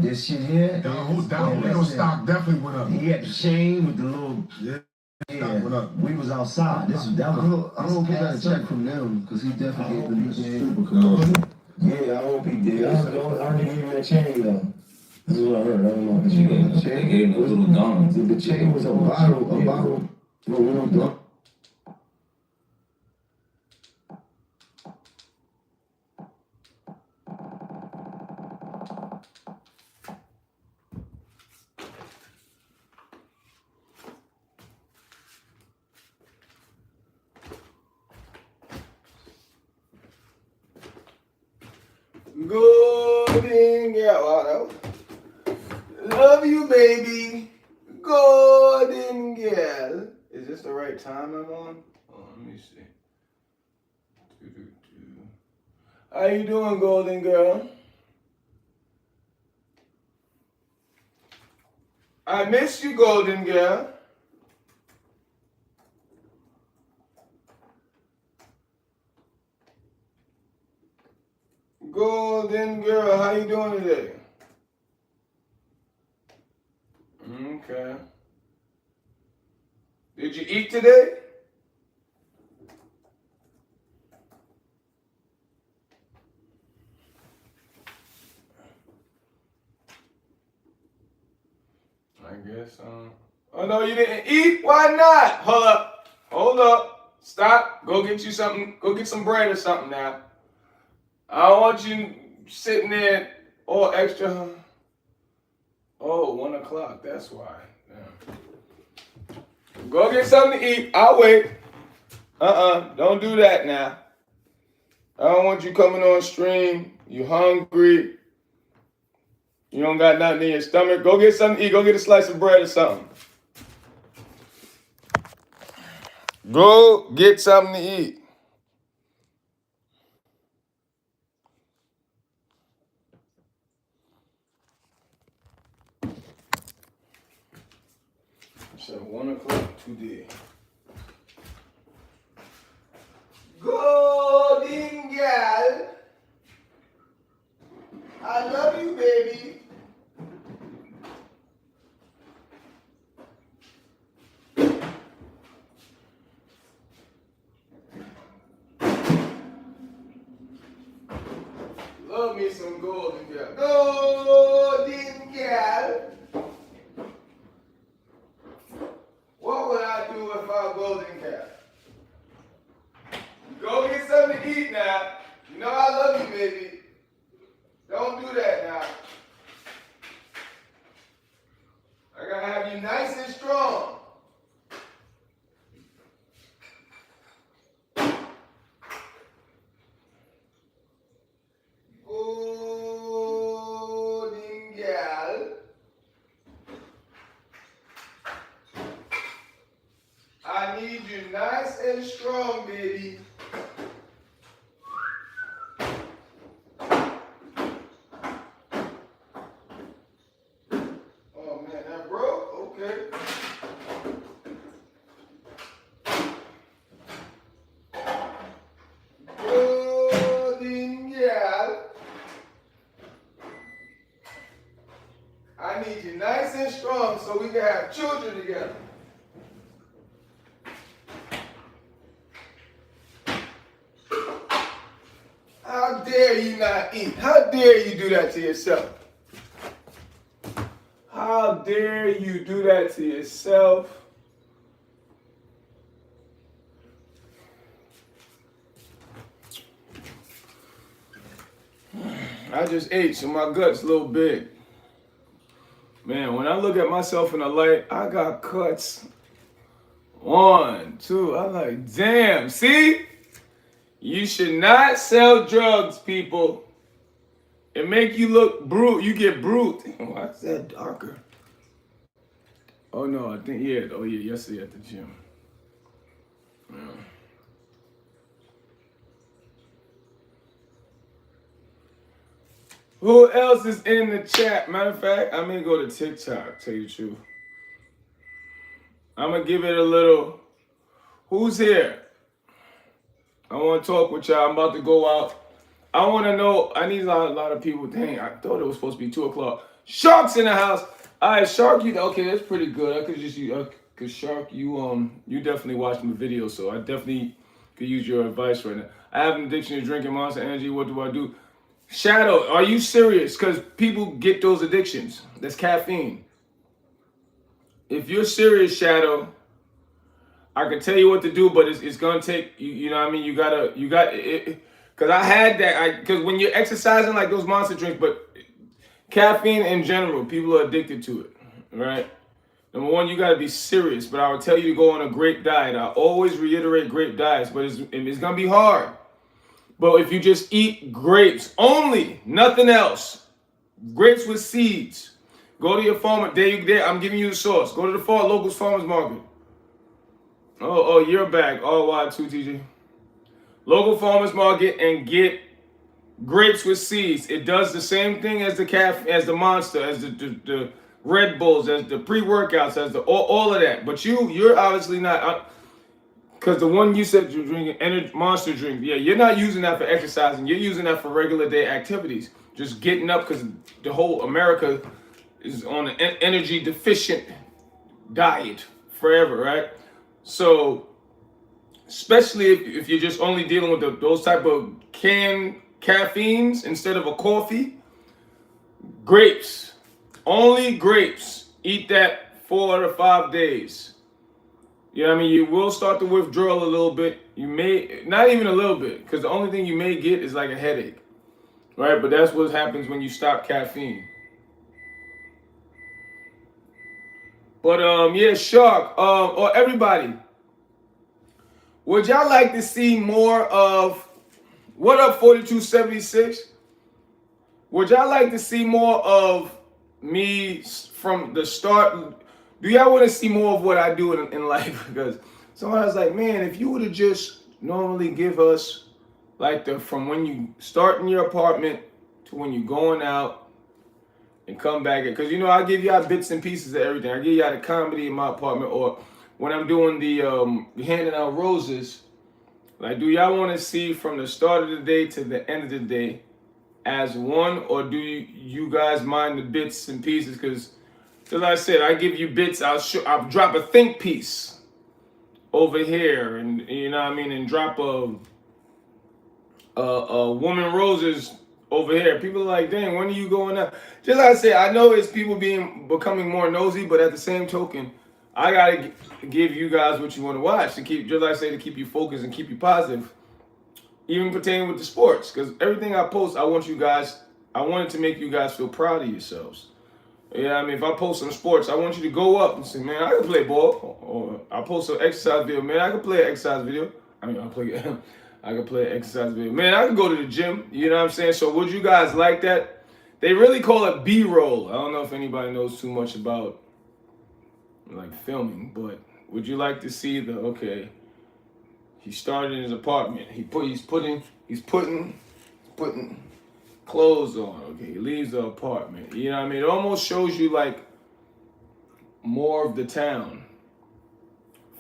this shit here. Down stock definitely went up. He had the chain with the little. Yeah, went up. We was outside. I hope he got a check from them because he definitely gave them super commercial. Yeah, I hope he did. I don't give him that chain though. This is what I heard. I don't know if you gave the chain. They gave him those little donuts. The chain was a bottle. No. Golden girl. Wow, love you, baby. Golden girl. Is this the right time I'm on? Oh, let me see. How you doing, golden girl? I miss you, golden girl. Golden girl, how you doing today? Okay. Did you eat today? I guess, oh no, you didn't eat? Why not? Hold up. Stop. Go get you something. Go get some bread or something now. I don't want you sitting there all extra. Oh, 1 o'clock. That's why. Yeah. Go get something to eat. I'll wait. Don't do that now. I don't want you coming on stream. You hungry. You don't got nothing in your stomach. Go get something to eat. Go get a slice of bread or something. Go get something to eat. So 1 o'clock today. Golden girl. I love you, baby. Love me some golden girl. Golden girl. What would I do if I was golden girl? Go get something to eat now. You know I love you, baby. Don't do that now. I gotta have you nice and strong. Golden girl. I need you nice and strong, baby. Oh man, that broke? Okay. Golden girl. I need you nice and strong so we can have children together. How dare you not eat? How dare you do that to yourself? How dare you do that to yourself? I just ate, so my gut's a little big. Man, when I look at myself in the light, I got cuts. 1, 2, I'm like, damn, see? You should not sell drugs, people. It make you look brute. You get brute. Why is that darker? Oh no, I think, yeah. Oh yeah, yesterday at the gym. Yeah. Who else is in the chat? Matter of fact, I'm gonna go to TikTok, tell you the truth. I'm gonna give it a little. Who's here? I want to talk with y'all. I'm about to go out. I want to know. I need a lot of people. Dang, I thought it was supposed to be 2 o'clock. Shark's in the house. All right, Shark, you okay? That's pretty good. I could just use, cause Shark, you definitely watched my video, so I definitely could use your advice right now. I have an addiction to drinking Monster Energy. What do I do? Shadow, are you serious? Cause people get those addictions. That's caffeine. If you're serious, Shadow, I can tell you what to do, but it's gonna take you. You know what I mean? You got it. Cause I had that. Cause when you're exercising like those monster drinks, but caffeine in general, people are addicted to it, right? Number one, you gotta be serious. But I would tell you to go on a grape diet. I always reiterate grape diets, but it's gonna be hard. But if you just eat grapes only, nothing else, grapes with seeds. Go to your farmer. There, I'm giving you the source. Go to the local farmers market. Oh, you're back. Oh, why, 2TG? Local farmers market and get grapes with seeds. It does the same thing as the Monster, as the Red Bulls, as the pre-workouts, as all of that. But you're obviously not, because the one you said you're drinking, Monster drink, yeah, you're not using that for exercising. You're using that for regular day activities. Just getting up, because the whole America is on an energy deficient diet forever, right? So, especially if you're just only dealing with those type of canned caffeines instead of a coffee, grapes, only grapes. Eat that 4 to 5 days. You know what I mean? You will start to withdraw a little bit. You may, not even a little bit, because the only thing you may get is like a headache, right? But that's what happens when you stop caffeine. But yeah, Shark, or everybody, would y'all like to see more of, what up 4276? Would y'all like to see more of me from the start? Do y'all want to see more of what I do in life? Because someone was like, man, if you would have just normally give us like from when you start in your apartment to when you're going out and come back. Because, you know, I give y'all bits and pieces of everything. I give y'all the comedy in my apartment, or when I'm doing the handing out roses. Like, do y'all want to see from the start of the day to the end of the day as one, or do you guys mind the bits and pieces? Because, as I said, I give you bits. I'll drop a think piece over here, and you know what I mean, and drop a woman roses over here. People are like, dang, when are you going out? Just like I said, I know it's people becoming more nosy, but at the same token, I gotta give you guys what you want to watch to keep, just like I say, to keep you focused and keep you positive, even pertaining with the sports. Because everything I post, I want it to make you guys feel proud of yourselves. Yeah, I mean, if I post some sports, I want you to go up and say, man, I can play ball. Or I post an exercise video, man, I can play an exercise video. I mean, I can play an exercise video. Man, I can go to the gym. You know what I'm saying? So would you guys like that? They really call it B-roll. I don't know if anybody knows too much about like filming, but would you like to see okay, he started in his apartment. He's putting clothes on. Okay, he leaves the apartment. You know what I mean? It almost shows you like more of the town.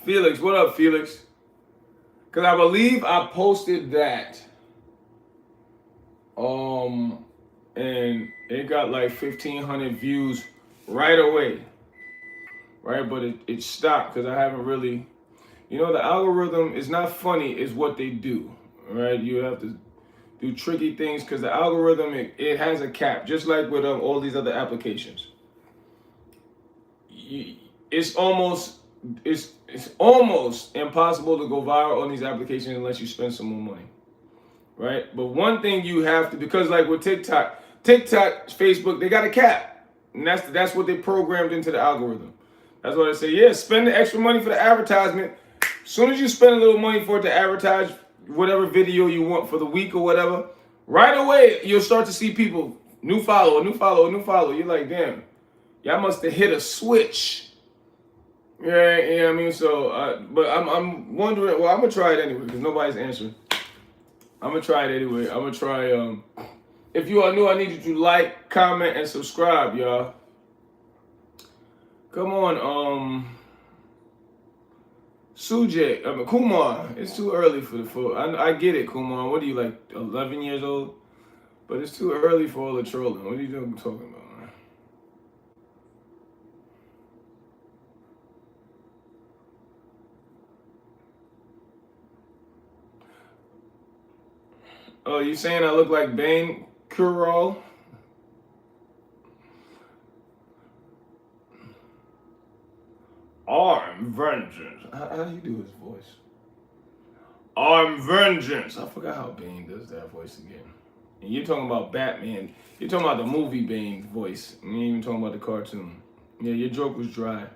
Felix, what up, Felix? Because I believe I posted that. And it got like 1,500 views right away. Right? But it stopped because I haven't really, you know, the algorithm is not funny, it's what they do. Right? You have to do tricky things because the algorithm, it has a cap, just like with all these other applications. It's almost impossible to go viral on these applications unless you spend some more money, right? But one thing you have to, because like with TikTok, Facebook, they got a cap, and that's what they programmed into the algorithm. That's why they say, yeah, spend the extra money for the advertisement. As soon as you spend a little money for it to advertise whatever video you want for the week or whatever, right away you'll start to see people, new follower. You're like, damn, y'all must have hit a switch. Yeah, you know what I mean? So, but I'm wondering, well, I'm going to try it anyway because nobody's answering. I'm going to try it anyway. I'm going to try, if you are new, I need you to like, comment, and subscribe, y'all. Come on, Sujay, Kumar, it's too early for the full. I get it, Kumar. What are you, like 11 years old? But it's too early for all the trolling. What are you talking about, man? Oh, you saying I look like Bane Curol? I'm vengeance. How do you do his voice? I'm vengeance. I forgot how Bane does that voice again. And you're talking about Batman. You're talking about the movie Bane voice. You ain't even talking about the cartoon. Yeah, your joke was dry.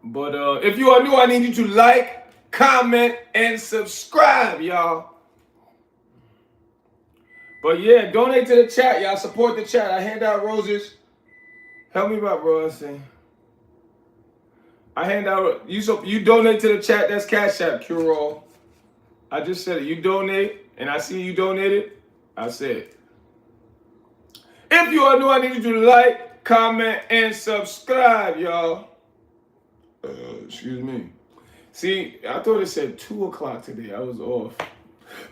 But if you are new, I need you to like, comment, and subscribe, y'all. But yeah, donate to the chat, y'all. Support the chat. I hand out roses. Help me out, bro. I hand out you donate to the chat. That's Cash App, Curol. I just said it. You donate, and I see you donated. I said it. If you are new, I need you to like, comment, and subscribe, y'all. Excuse me. See, I thought it said 2 o'clock today. I was off.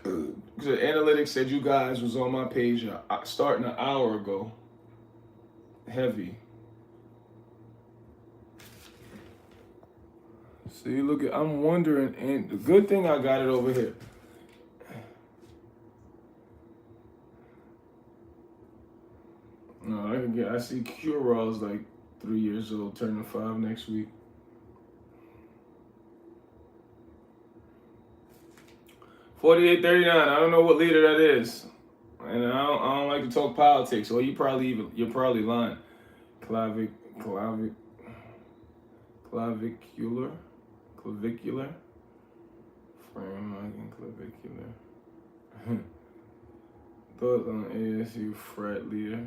The analytics said you guys was on my page starting an hour ago. Heavy. See, look at, I'm wondering, and the good thing I got it over here. No, I see Cural's like 3 years old, turning 5 next week. 4839. I don't know what leader that is, and I don't like to talk politics. Well, you're probably lying. Clavicular. Frame clavicular. Thoughts on ASU frat leader.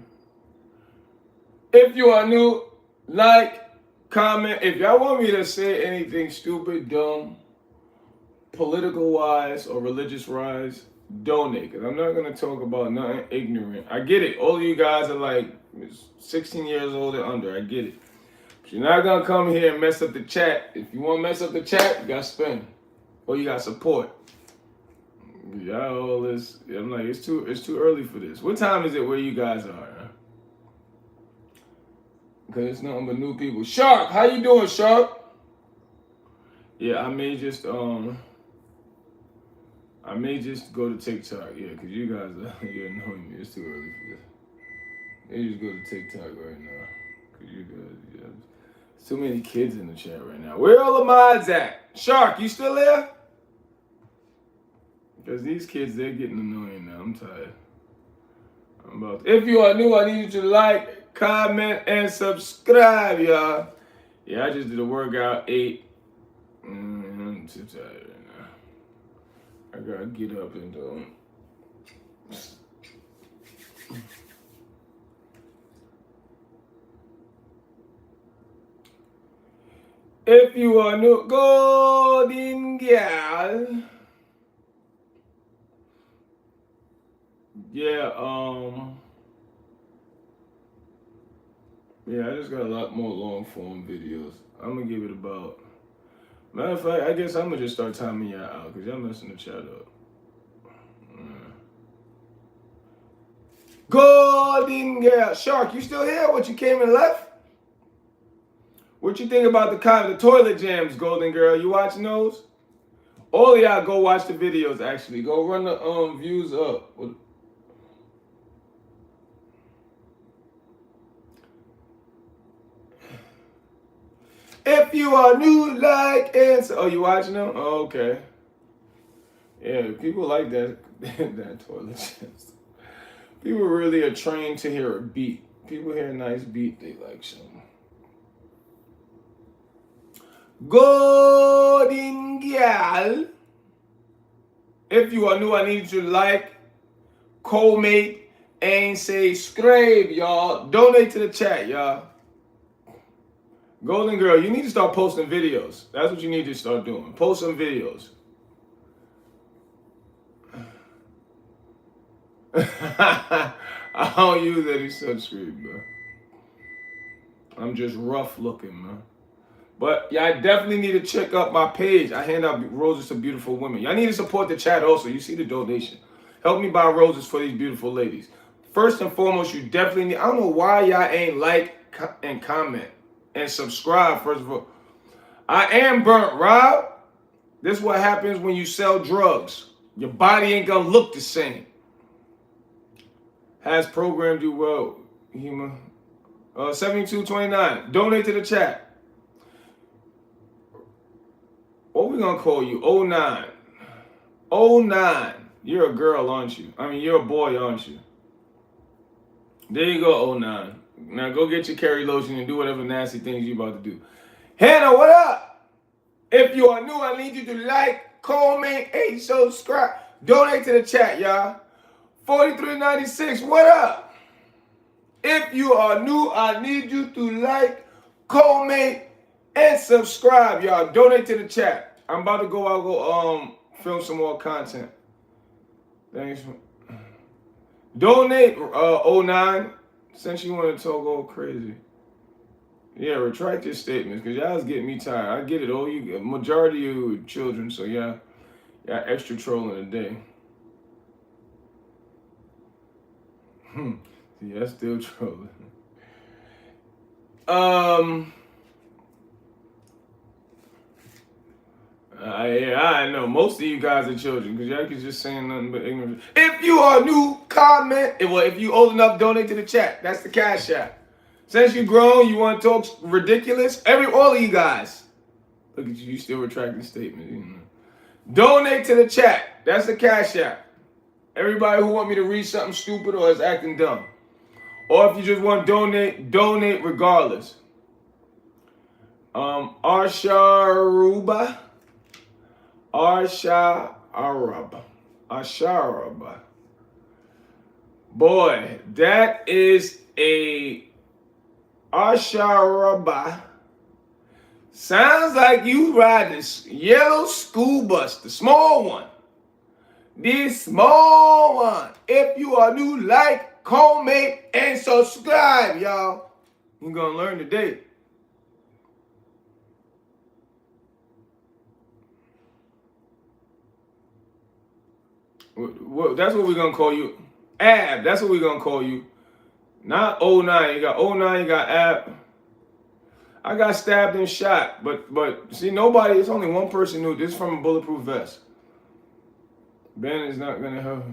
If you are new, like, comment. If y'all want me to say anything stupid, dumb, political wise or religious wise, donate. Because I'm not going to talk about nothing ignorant. I get it. All of you guys are like 16 years old and under. I get it. But you're not going to come here and mess up the chat. If you want to mess up the chat, you got to spend. Or you got support. Y'all all this. I'm like, it's too early for this. What time is it where you guys are? Huh? Because it's nothing but new people. Shark, how you doing, Shark? Yeah, I may just go to TikTok. Yeah, because you guys you're annoying me. It's too early for this. They just go to TikTok right now. Because you guys, yeah. There's too many kids in the chat right now. Where all the mods at? Shark, you still there? Because these kids, they're getting annoying now. I'm tired. If you are new, I need you to like, comment, and subscribe, y'all. Yeah, I just did a workout, 8. I'm too tired right now. I gotta get up and do it. If you are new, golden girl. Yeah, I just got a lot more long form videos. I'm gonna give it about. Matter of fact, I guess I'm gonna just start timing y'all out because y'all messing the chat up. Golden girl, Shark, you still here? What, you came and left? What you think about the toilet jams, Golden girl? You watching those? All of y'all go watch the videos. Actually, go run the views up. If you are new, like, and so, oh, you watching them? Oh, okay. Yeah, people like that that toilet jams. People really are trained to hear a beat. People hear a nice beat, they like something. Golden girl. If you are new, I need you to like, co-mate, and say subscribe, y'all. Donate to the chat, y'all. Golden girl, you need to start posting videos. That's what you need to start doing. Post some videos. I don't use any sunscreen, bro. I'm just rough looking, man. But y'all definitely need to check out my page. I hand out roses to beautiful women. Y'all need to support the chat also. You see the donation. Help me buy roses for these beautiful ladies. First and foremost, you definitely need. I don't know why y'all ain't like and comment and subscribe. First of all, I am Burnt Rob. This is what happens when you sell drugs. Your body ain't gonna look the same. Has programmed you well. 7229. Donate to the chat. What we gonna call you? 09. 09. You're a girl, aren't you? I mean, you're a boy, aren't you? There you go, 09. Now go get your Kerry lotion and do whatever nasty things you about to do. Hannah, what up? If you are new, I need you to like, comment, and subscribe. Donate to the chat, y'all. 4396, what up? If you are new, I need you to like, comment, and subscribe, y'all. Donate to the chat. I'm about to go film some more content. Thanks. Donate 09 since you want to talk all crazy. Yeah, retract your statements because y'all's getting me tired. I get it. Majority of you children, so yeah, extra trolling a day. Yeah, still trolling. I know most of you guys are children because y'all can just saying nothing but ignorant. If you are new, comment. Well, if you old enough, donate to the chat. That's the Cash App. Since you grown, you want to talk ridiculous? All of you guys. Look at you still retracting statements. Donate to the chat. That's the Cash App. Everybody who want me to read something stupid or is acting dumb. Or if you just want to donate regardless. Arsharuba. Asharaba. Boy, that is a Asharaba. Sounds like you riding this yellow school bus, the small one. This small one. If you are new, like, comment, and subscribe, y'all. You're gonna learn today. That's what we're gonna call you. Ab, that's what we're gonna call you. Not 09. You got 09, you got Ab. I got stabbed and shot, but see, nobody, it's only one person knew. This is from a bulletproof vest. Ben is not gonna help.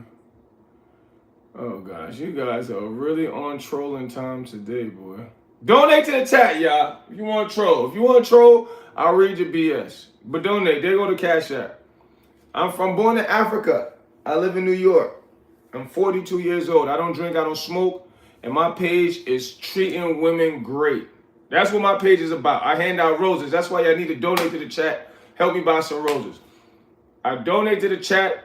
Oh gosh, you guys are really on trolling time today, boy. Donate to the chat, y'all. If you want to troll. If you want to troll, I'll read your BS. But donate. There go to Cash App. I'm born in Africa. I live in New York. I'm 42 years old. I don't drink, I don't smoke. And my page is treating women great. That's what my page is about. I hand out roses. That's why y'all need to donate to the chat. Help me buy some roses. I donate to the chat.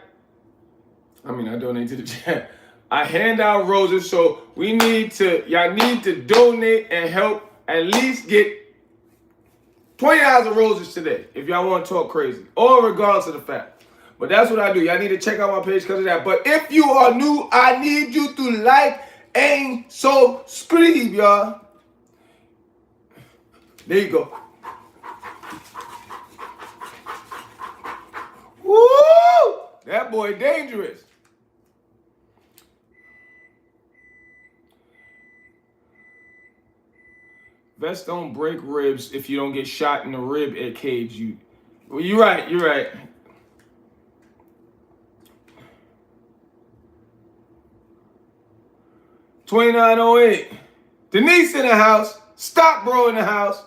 I donate to the chat. I hand out roses, so y'all need to donate and help at least get 20 of roses today if y'all want to talk crazy, or regardless of the fact. But that's what I do. Y'all need to check out my page because of that. But if you are new, I need you to like and subscribe, y'all. There you go. Woo! That boy dangerous. Vests don't break ribs if you don't get shot in the rib cage. Well, you're right. You're right. $29.08. Denise in the house. Stop, bro, in the house.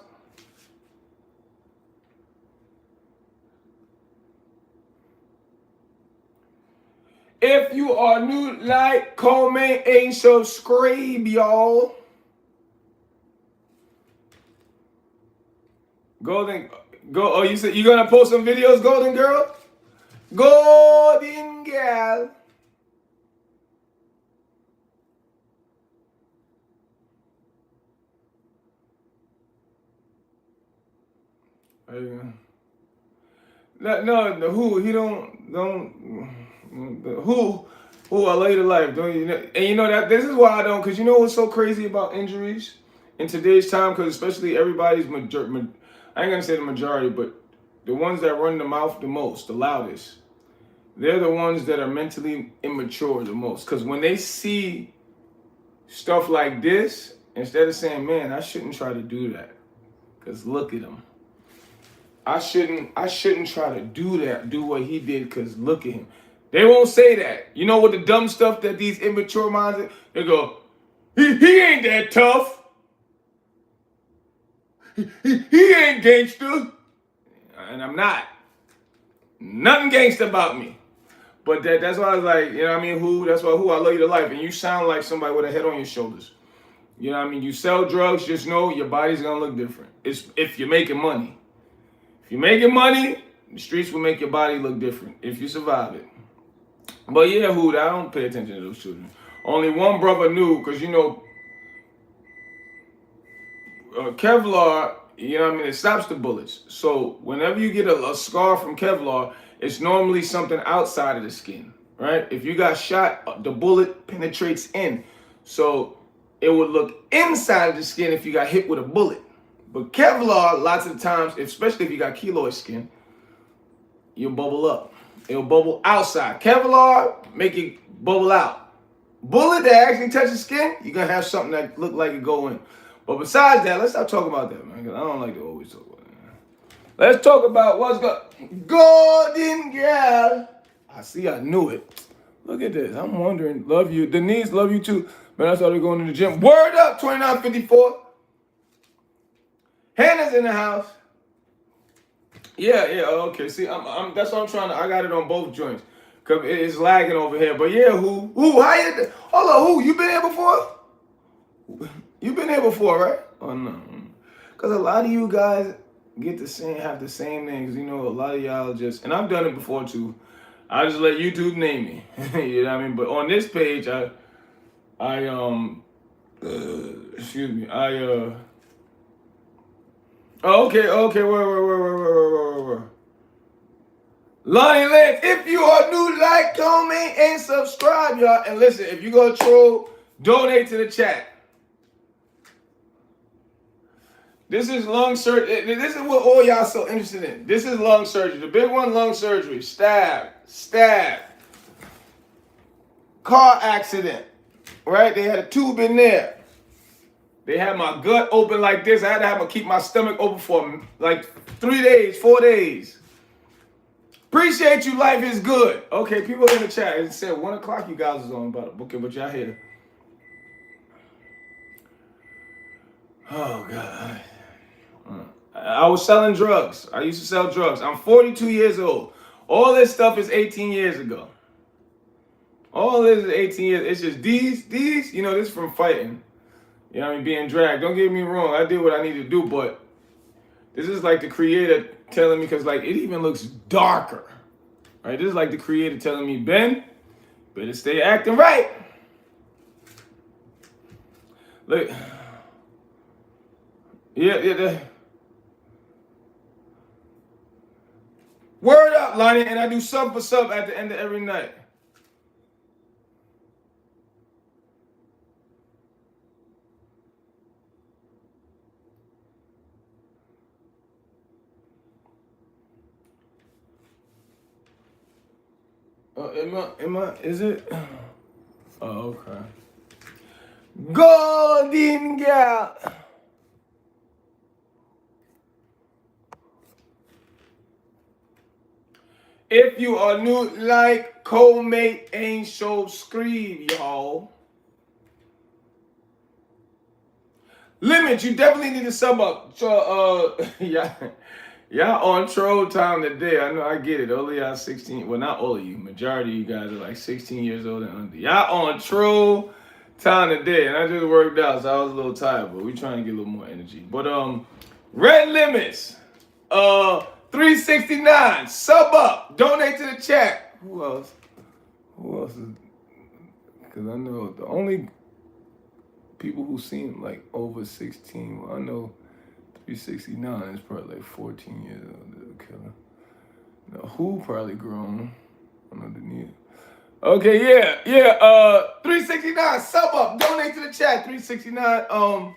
If you are new, like, comment, and subscribe, y'all. Golden, go. Oh, you said you're gonna post some videos, Golden Girl? Golden Girl. No, who he don't who I lay to life, don't you know? And you know that this is why I don't, because you know what's so crazy about injuries in today's time, because especially everybody's I ain't gonna say the majority, but the ones that run the mouth the most, the loudest, they're the ones that are mentally immature the most. Because when they see stuff like this, instead of saying, man, I shouldn't try to do that, because look at them. I shouldn't try to do what he did, because look at him. They won't say that. You know what the dumb stuff that these immature minds, they go, he ain't that tough. He ain't gangster. And I'm not. Nothing gangster about me. But that's why I was like, you know what I mean? That's why I love you to life. And you sound like somebody with a head on your shoulders. You know what I mean? You sell drugs, just know your body's going to look different. It's if you're making money. If you're making money, the streets will make your body look different if you survive it. But yeah, Hood, I don't pay attention to those children. Only one brother knew, because you know, Kevlar, you know what I mean, it stops the bullets. So whenever you get a scar from Kevlar, it's normally something outside of the skin, right? If you got shot, the bullet penetrates in. So it would look inside of the skin if you got hit with a bullet. But Kevlar, lots of times, especially if you got keloid skin, you'll bubble up. It'll bubble outside. Kevlar, make it bubble out. Bullet that actually touches skin, you're going to have something that look like it go in. But besides that, let's stop talking about that, man, because I don't like to always talk about that. Let's talk about what's golden girl. I knew it. Look at this. I'm wondering. Love you. Denise, love you too. Man, I started going to the gym. Word up, 2954. Hannah's in the house. Yeah, okay. See, that's what I'm trying to. I got it on both joints. Cause it's lagging over here. But yeah, who? How you? Hold on, who? You been here before? You been here before, right? Oh no. Cause a lot of you guys have the same names. You know, a lot of y'all just, and I've done it before too. I just let YouTube name me. You know what I mean? But on this page, excuse me, Oh, okay, wait. Lonnie Lance, if you are new, like, comment, and subscribe, y'all. And listen, if you go troll, donate to the chat. This is lung surgery. This is what all y'all so interested in. This is lung surgery. The big one, lung surgery. Stab. Car accident. Right? They had a tube in there. They had my gut open like this. I had to keep my stomach open for like 3 days, 4 days. Appreciate you. Life is good. Okay, people in the chat. It said 1 o'clock you guys was on about it. Okay, but y'all here. Oh, God. I was selling drugs. I used to sell drugs. I'm 42 years old. All this stuff is 18 years ago. All this is 18 years. It's just these, you know, this is from fighting. You know what I mean? Being dragged. Don't get me wrong. I did what I needed to do, but this is like the creator telling me, because like it even looks darker. Right? This is like the creator telling me, Ben, better stay acting right. Look. Yeah. Word up, Lonnie, and I do sub for sub at the end of every night. Is it? Oh, okay. Golden girl. If you are new, like, co-mate, ain't so scream, y'all. Limit, you definitely need to sub up. Y'all on troll time today. I know, I get it. All of y'all 16. Well, not all of you. Majority of you guys are like 16 years old and under. Y'all on troll time today. And I just worked out, so I was a little tired. But we trying to get a little more energy. But, Red Limits. 369. Sub up. Donate to the chat. Who else? Is... Because I know the only people who seem like over 16, well, I know 369 is probably like 14 years old. Killer. Now, who probably grown? I know the need. Okay, yeah. 369, sub up, donate to the chat. 369.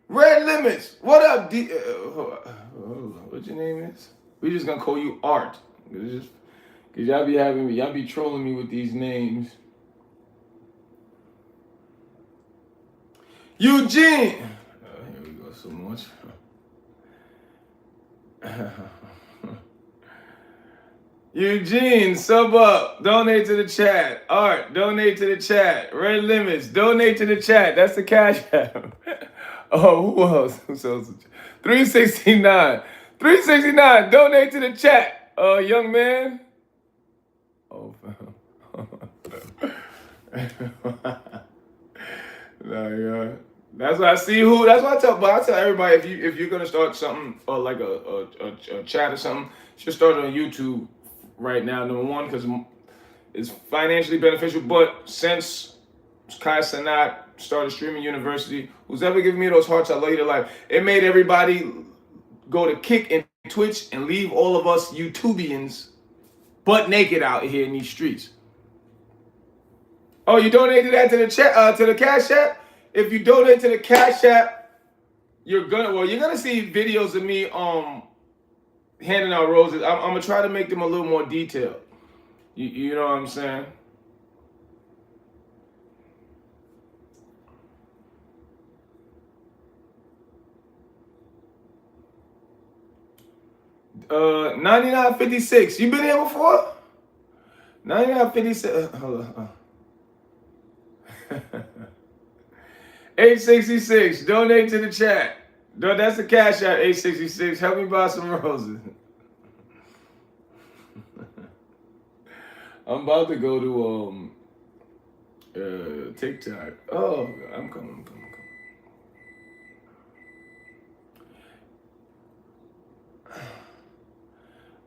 Red Limits, what up? What your name is? We just gonna call you Art, cause y'all be trolling me with these names. Eugene. Here we go. So much. Eugene, sub up. Donate to the chat. Art, donate to the chat. Red Limits, donate to the chat. That's the cash app. Oh, who else? Who else? 369. 369, donate to the chat. Young man. Oh, no, yeah. That's why I see who. That's why I tell everybody if you're gonna start something or like a chat or something, just start it on YouTube right now. Number one, because it's financially beneficial. But since Kai Sanat started Streaming University, who's ever given me those hearts, I love you to life. It made everybody go to Kick and Twitch and leave all of us YouTubians butt naked out here in these streets. Oh, you donated that to the chat, to the Cash App? If you donate to the Cash App, you're gonna see videos of me handing out roses. I'm gonna try to make them a little more detailed. You know what I'm saying? $99.56. You been here before? $99.56. Hold on. 866. Donate to the chat. No, that's the Cash App. 866. Help me buy some roses. I'm about to go to TikTok. Oh, I'm coming.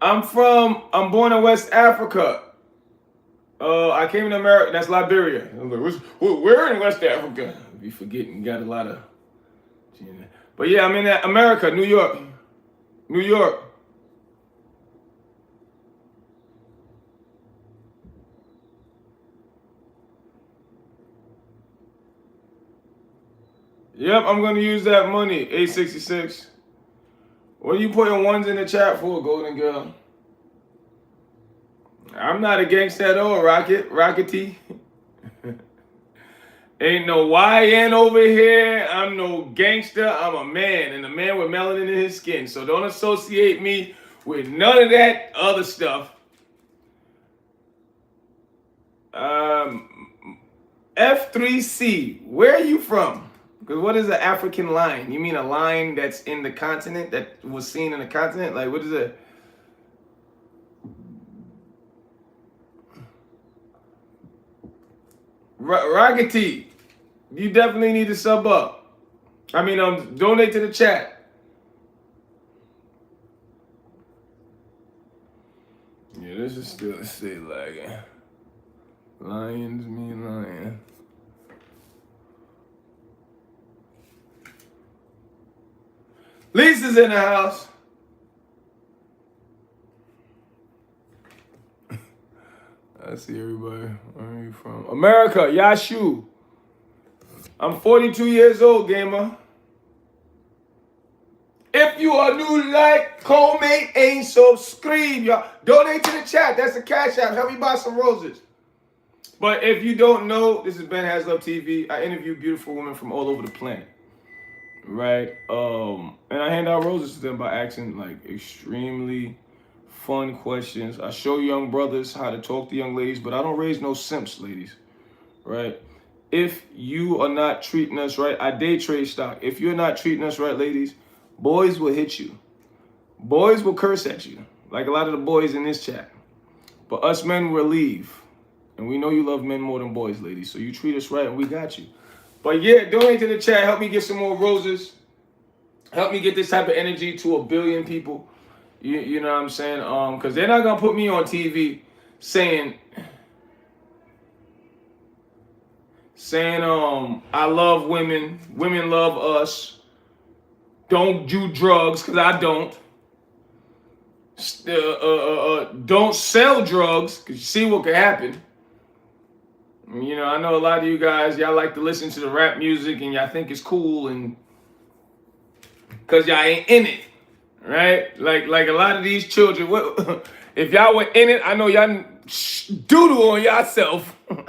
I'm born in West Africa. I came to America. That's Liberia. I was like, we're in West Africa. Be forgetting, got a lot of. But yeah, I'm in America, New York. Yep, I'm gonna use that money. 866. What are you putting ones in the chat for, Golden Girl? I'm not a gangster at all, Rockety. Ain't no YN over here. I'm no gangster. I'm a man, and a man with melanin in his skin. So don't associate me with none of that other stuff. F3C, where are you from? Because what is an African line? You mean a line that's in the continent, that was seen in the continent? Like, what is it? Rockety, you definitely need to sub up. I mean, donate to the chat. Yeah, this is still stay lagging. Lions mean lion. Lisa's in the house. I see everybody. Where are you from? America, Yashu. I'm 42 years old, gamer. If you are new, like, comment, and subscribe, y'all. Donate to the chat. That's the Cash App. Help me buy some roses. But if you don't know, this is BenHasLuv TV. I interview beautiful women from all over the planet. Right? And I hand out roses to them by asking, like, extremely fun questions. I show young brothers how to talk to young ladies, but I don't raise no simps, ladies. Right? If you are not treating us right, I day trade stock. If you're not treating us right, ladies, boys will hit you. Boys will curse at you, like a lot of the boys in this chat. But us men will leave. And we know you love men more than boys, ladies. So you treat us right and we got you. But yeah, donate to the chat. Help me get some more roses. Help me get this type of energy to 1 billion people. You know what I'm saying? Because they're not going to put me on TV saying, I love women. Women love us. Don't do drugs, because I don't. Don't sell drugs, because you see what could happen. You know, I know a lot of you guys, y'all like to listen to the rap music and y'all think it's cool and because y'all ain't in it, right? Like a lot of these children, what, if y'all were in it, I know y'all doodle on yourself. Y'all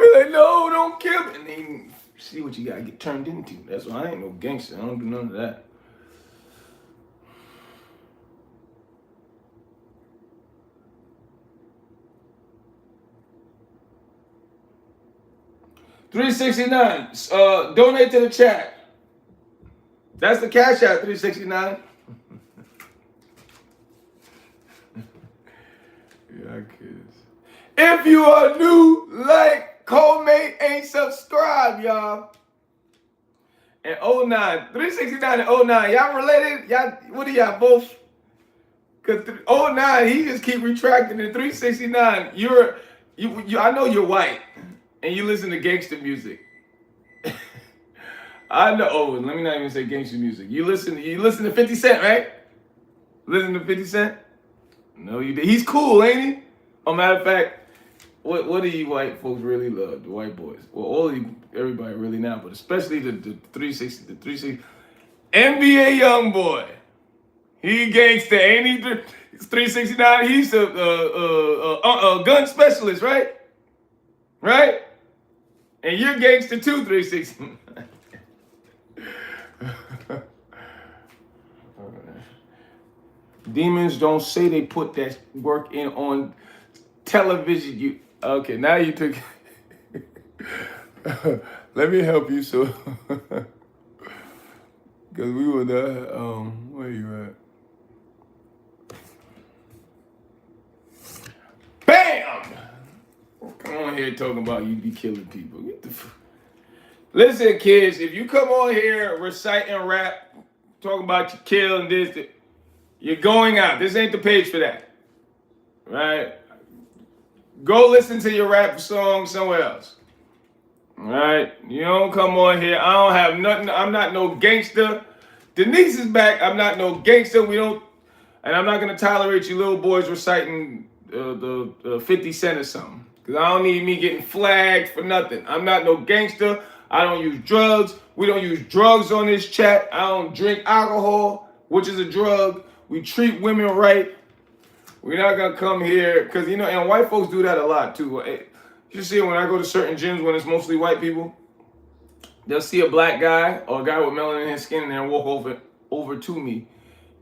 be like, no, don't kill me. And then see what you got to get turned into. That's why I ain't no gangster. I don't do none of that. 369. Donate to the chat. That's the cash out, 369. Yeah, kids. If you are new, like, co-mate, ain't subscribed, y'all. And 09, 369 and 09, y'all related? Y'all, what are y'all both? Cause 09, he just keep retracting. And 369, I know you're white, and you listen to gangster music. I know. Oh, let me not even say gangster music. You listen to 50 Cent, right? Listen to 50 Cent? No, you did. He's cool, ain't he? Oh, matter of fact, what do you white folks really love? The white boys. Well, all of you, everybody really now, but especially the 360. NBA young boy. He gangster, ain't he? 369. He's a gun specialist, right? Right? And you're gangster too, 369. Demons don't say they put that work in on television. Okay, now you took. Let me help you, so. Because we were there. Where you at? Bam! Come on here talking about you be killing people. Get the Listen, kids, if you come on here reciting rap, talking about you killing this, you're going out. This ain't the page for that. Right? Go listen to your rap song somewhere else. Right? You don't come on here. I don't have nothing. I'm not no gangster. Denise is back. I'm not no gangster. And I'm not going to tolerate you little boys reciting the 50 Cent or something. Because I don't need me getting flagged for nothing. I'm not no gangster. I don't use drugs. We don't use drugs on this chat. I don't drink alcohol, which is a drug. We treat women right. We're not going to come here. Because, and white folks do that a lot, too. You see it when I go to certain gyms when it's mostly white people. They'll see a black guy or a guy with melanin in his skin and they'll walk over to me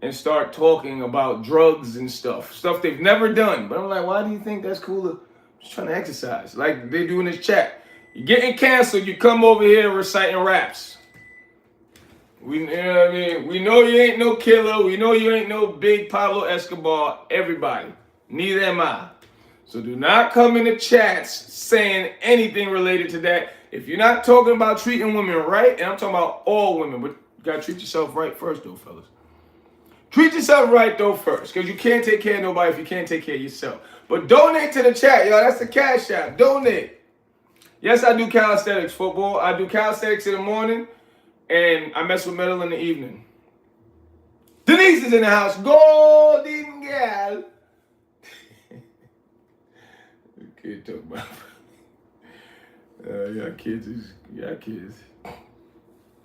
and start talking about drugs and stuff they've never done. But I'm like, why do you think that's cool? I'm just trying to exercise. Like they do in this chat. You're getting canceled. You come over here reciting raps. You know what I mean? We know you ain't no killer. We know you ain't no big Pablo Escobar. Everybody. Neither am I. So do not come in the chats saying anything related to that. If you're not talking about treating women right, and I'm talking about all women, but you gotta treat yourself right first, though, fellas. Treat yourself right, though, first, because you can't take care of nobody if you can't take care of yourself. But donate to the chat, y'all. That's the cash app. Donate. Yes, I do calisthenics football. I do calisthenics in the morning, and I mess with metal in the evening. Denise is in the house. Golden gal. Kid talk about. Yeah, kids.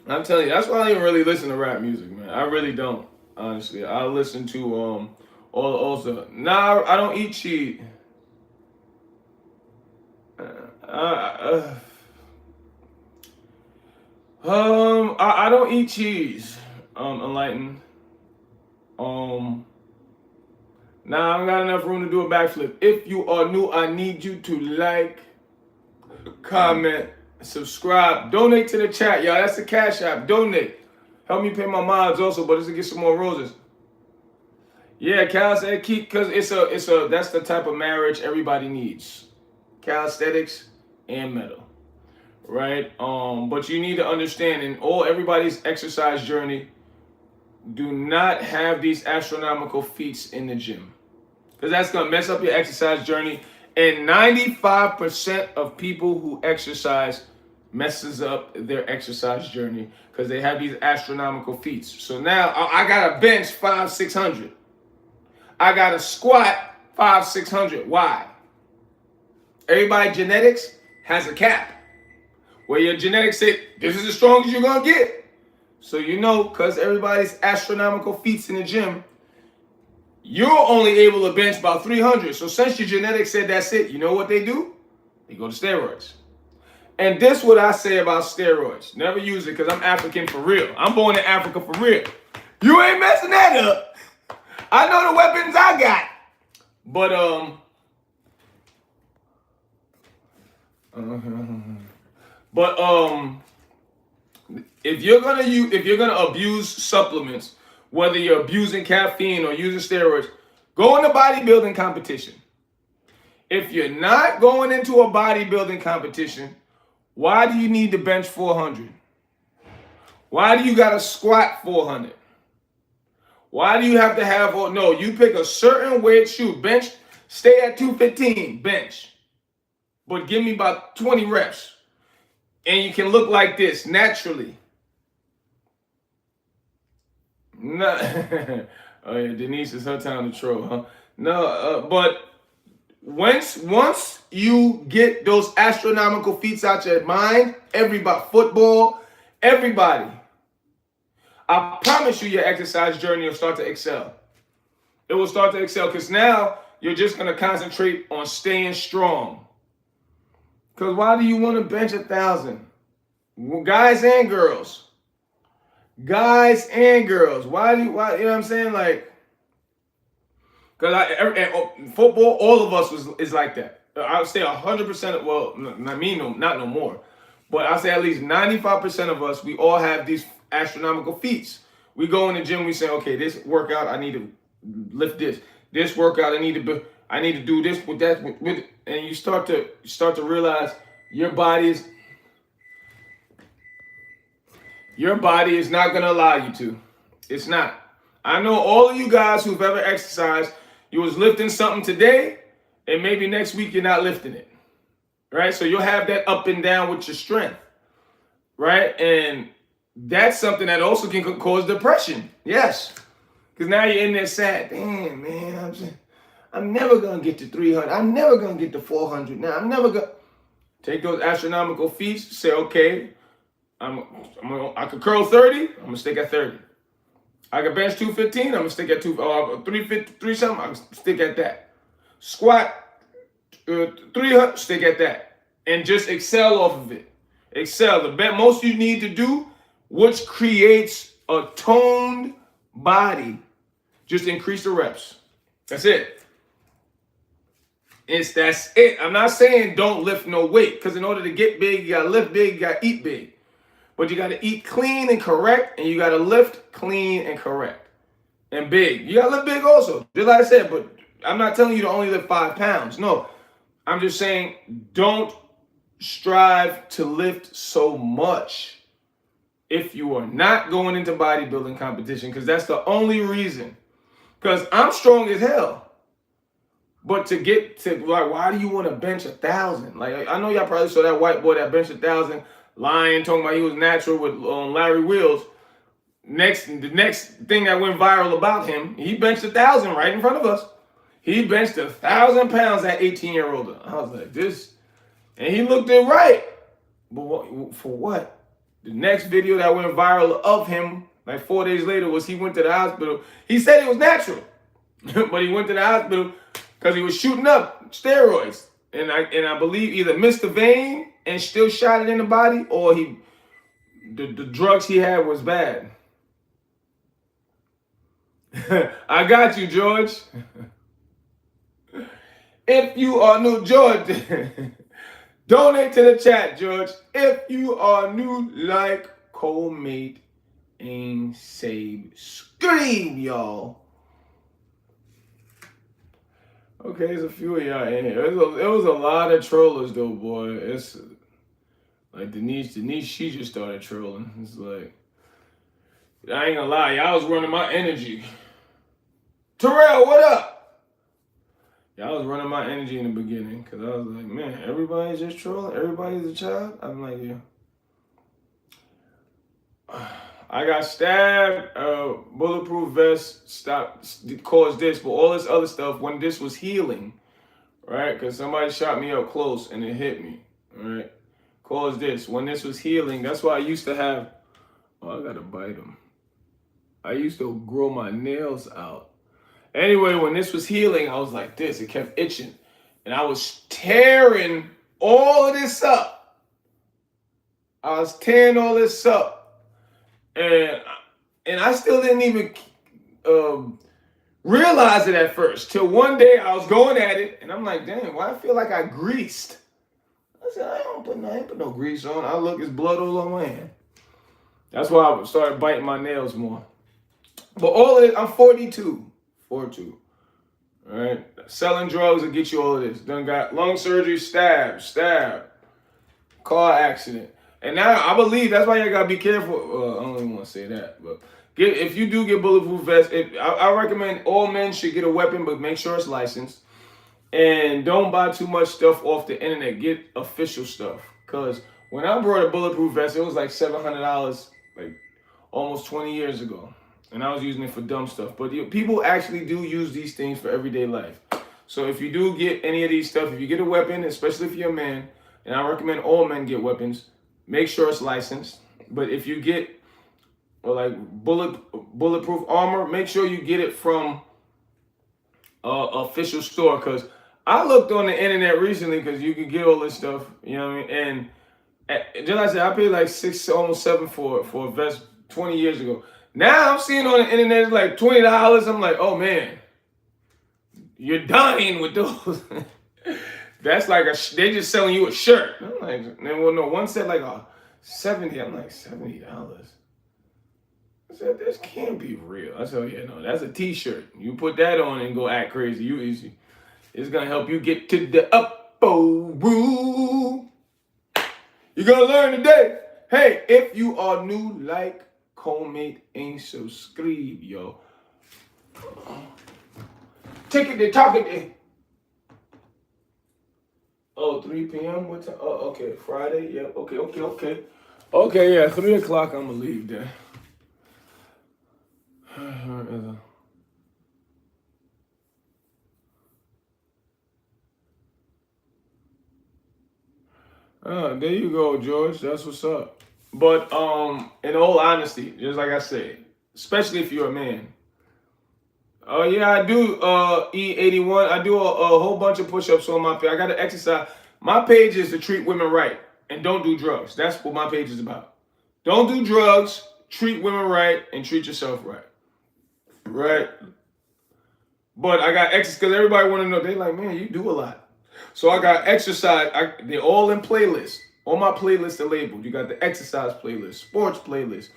I'm telling you, that's why I don't even really listen to rap music, man. I really don't, honestly. I listen to also. Nah, I don't eat cheese. I don't eat cheese. Enlightened. Nah, I don't got enough room to do a backflip. If you are new, I need you to like, comment, subscribe, donate to the chat, y'all. That's the cash app. Donate. Help me pay my mods also, but it's to get some more roses. Yeah, calisthenics, because that's the type of marriage everybody needs. Calisthenics and metal. Right? But you need to understand in everybody's exercise journey, do not have these astronomical feats in the gym. Because that's going to mess up your exercise journey. And 95% of people who exercise messes up their exercise journey because they have these astronomical feats. So now I got to bench 500-600. I got to squat 500-600. Why? Everybody genetics has a cap. Where your genetics say, this is as strong as you're going to get. So because everybody's astronomical feats in the gym, you're only able to bench about 300. So since your genetics said that's it, you know what they do? They go to steroids. And this is what I say about steroids. Never use it because I'm African for real. I'm born in Africa for real. You ain't messing that up. I know the weapons I got. But But if you're gonna abuse supplements, whether you're abusing caffeine or using steroids, go in a bodybuilding competition. If you're not going into a bodybuilding competition, why do you need to bench 400? Why do you gotta squat 400? Why do you have to have, no, you pick a certain weight, shoot, bench, stay at 215, bench. But give me about 20 reps. And you can look like this naturally. No. Oh yeah, Denise, it's her time to troll, huh? No, but once you get those astronomical feats out your mind, everybody, football, everybody, I promise you your exercise journey will start to excel. It will start to excel because now you're just going to concentrate on staying strong. Because why do you want to bench 1,000? Well, guys and girls. Guys and girls. Why, you know what I'm saying? Like, because football, all of us is like that. I would say 100%, well, not no more. But I'll say at least 95% of us, we all have these astronomical feats. We go in the gym, we say, okay, this workout, I need to lift this. This workout, I need to do this with that, and you start to realize your body is not gonna allow you to. It's not. I know all of you guys who've ever exercised, you was lifting something today, and maybe next week you're not lifting it. Right? So you'll have that up and down with your strength. Right? And that's something that also can cause depression. Yes. Because now you're in there sad. Damn, man, I'm never going to get to 300. I'm never going to get to 400. Now, I'm never going to take those astronomical feats. Say, okay, I could curl 30. I'm going to stick at 30. I could bench 215. I'm going to stick at 350, something. I'm going to stick at that. Squat 300, stick at that. And just excel off of it. Excel. The most you need to do, which creates a toned body, just increase the reps. That's it. That's it. I'm not saying don't lift no weight, because in order to get big, you gotta lift big, you gotta eat big. But you gotta eat clean and correct, and you gotta lift clean and correct. And big. You gotta lift big also. Just like I said, but I'm not telling you to only lift 5 pounds. No. I'm just saying don't strive to lift so much if you are not going into bodybuilding competition, because that's the only reason. Because I'm strong as hell. But to get to, like, why do you want to bench 1,000? Like, I know y'all probably saw that white boy that benched 1,000 lying, talking about he was natural with Larry Wheels. The next thing that went viral about him, he benched 1,000 right in front of us. He benched 1,000 pounds at 18-year-old. I was like, this. And he looked it right. But for what? The next video that went viral of him, like 4 days later, was he went to the hospital. He said it was natural. But he went to the hospital because he was shooting up steroids. And I believe either missed the vein and still shot it in the body, or the drugs he had was bad. I got you, George. If you are new, George, donate to the chat, George. If you are new, like, co-mate, and save, scream, y'all. Okay, there's a few of y'all in here. It was a lot of trollers, though, boy. It's like Denise, she just started trolling. It's like, I ain't gonna lie, y'all was running my energy. Terrell, what up? Y'all was running my energy in the beginning, because I was like, man, everybody's just trolling? Everybody's a child? I'm like, yeah. I got stabbed, bulletproof vest caused this, but all this other stuff, when this was healing, right? Because somebody shot me up close and it hit me, right? Caused this. When this was healing, that's why I used to have, I gotta bite them. I used to grow my nails out. Anyway, when this was healing, I was like this. It kept itching. And I was tearing all of this up. I was tearing all this up. And I still didn't even realize it at first. Till one day I was going at it, and I'm like, damn, why I feel like I greased? I said, I ain't put no grease on. I look, it's blood all on my hand. That's why I started biting my nails more. But all of it, I'm 42. 42. All right? Selling drugs will get you all of this. Done got lung surgery, stab, car accident. And now I believe that's why you gotta be careful. I don't even want to say that, but if you do get bulletproof vests, I recommend all men should get a weapon, but make sure it's licensed. And don't buy too much stuff off the internet. Get official stuff. Cause when I brought a bulletproof vest, it was like $700, like almost 20 years ago, and I was using it for dumb stuff. But people actually do use these things for everyday life. So if you do get any of these stuff, if you get a weapon, especially if you're a man, and I recommend all men get weapons, make sure it's licensed. But if you get bulletproof armor, make sure you get it from official store. Because I looked on the internet recently, because you can get all this stuff, you know what I mean? And just like I said, I paid like $6, almost $7 for a vest 20 years ago. Now I'm seeing on the internet it's like $20. I'm like, oh man, you're dying with those. That's like they just selling you a shirt. I'm like, well, no, one said like $70. I'm like, $70. I said, this can't be real. I said, yeah, no, that's a t-shirt. You put that on and go act crazy. It's gonna help you get to the upper room. You're gonna learn today. Hey, if you are new, like, comment, and subscribe, yo. Ticket to talking to. Oh, 3 p.m. What time? Oh, okay, Friday. Yeah, okay. Okay, yeah, 3 o'clock. I'm gonna leave there. There you go, George. That's what's up. But in all honesty, just like I said, especially if you're a man. Oh yeah, I do E81. I do a whole bunch of push-ups on my page. I got to exercise. My page is to treat women right and don't do drugs. That's what my page is about. Don't do drugs, treat women right, and treat yourself right. Right? But I got exercise because everybody want to know. They like, man, you do a lot. So I got exercise. They're all in playlists. All my playlists are labeled. You got the exercise playlist, sports playlist,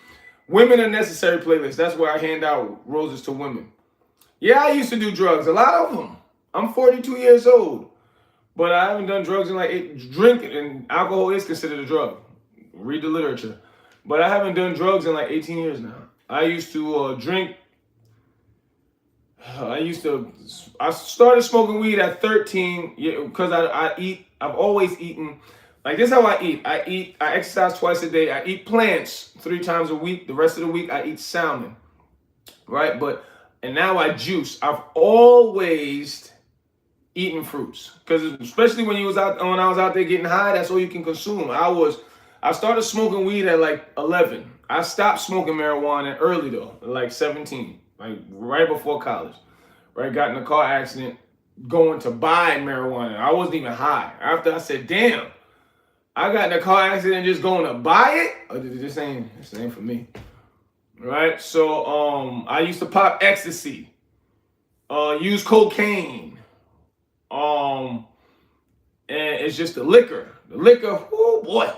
women are necessary playlist. That's where I hand out roses to women. Yeah, I used to do drugs. A lot of them. I'm 42 years old. But I haven't done drugs in like drinking, and alcohol is considered a drug. Read the literature. But I haven't done drugs in like 18 years now. I used to drink. I started smoking weed at 13 because I eat. I've always eaten. Like, this is how I eat. I exercise twice a day. I eat plants 3 times a week. The rest of the week, I eat salmon. Right? And now I juice. I've always eaten fruits. Because especially when I was out there getting high, that's all you can consume. I started smoking weed at like 11. I stopped smoking marijuana early though, like 17. Like right before college. Right? Got in a car accident going to buy marijuana. I wasn't even high. After I said, damn, I got in a car accident just going to buy it? Oh, this ain't for me. Right? So I used to pop ecstasy, use cocaine. And it's just the liquor. The liquor, oh boy.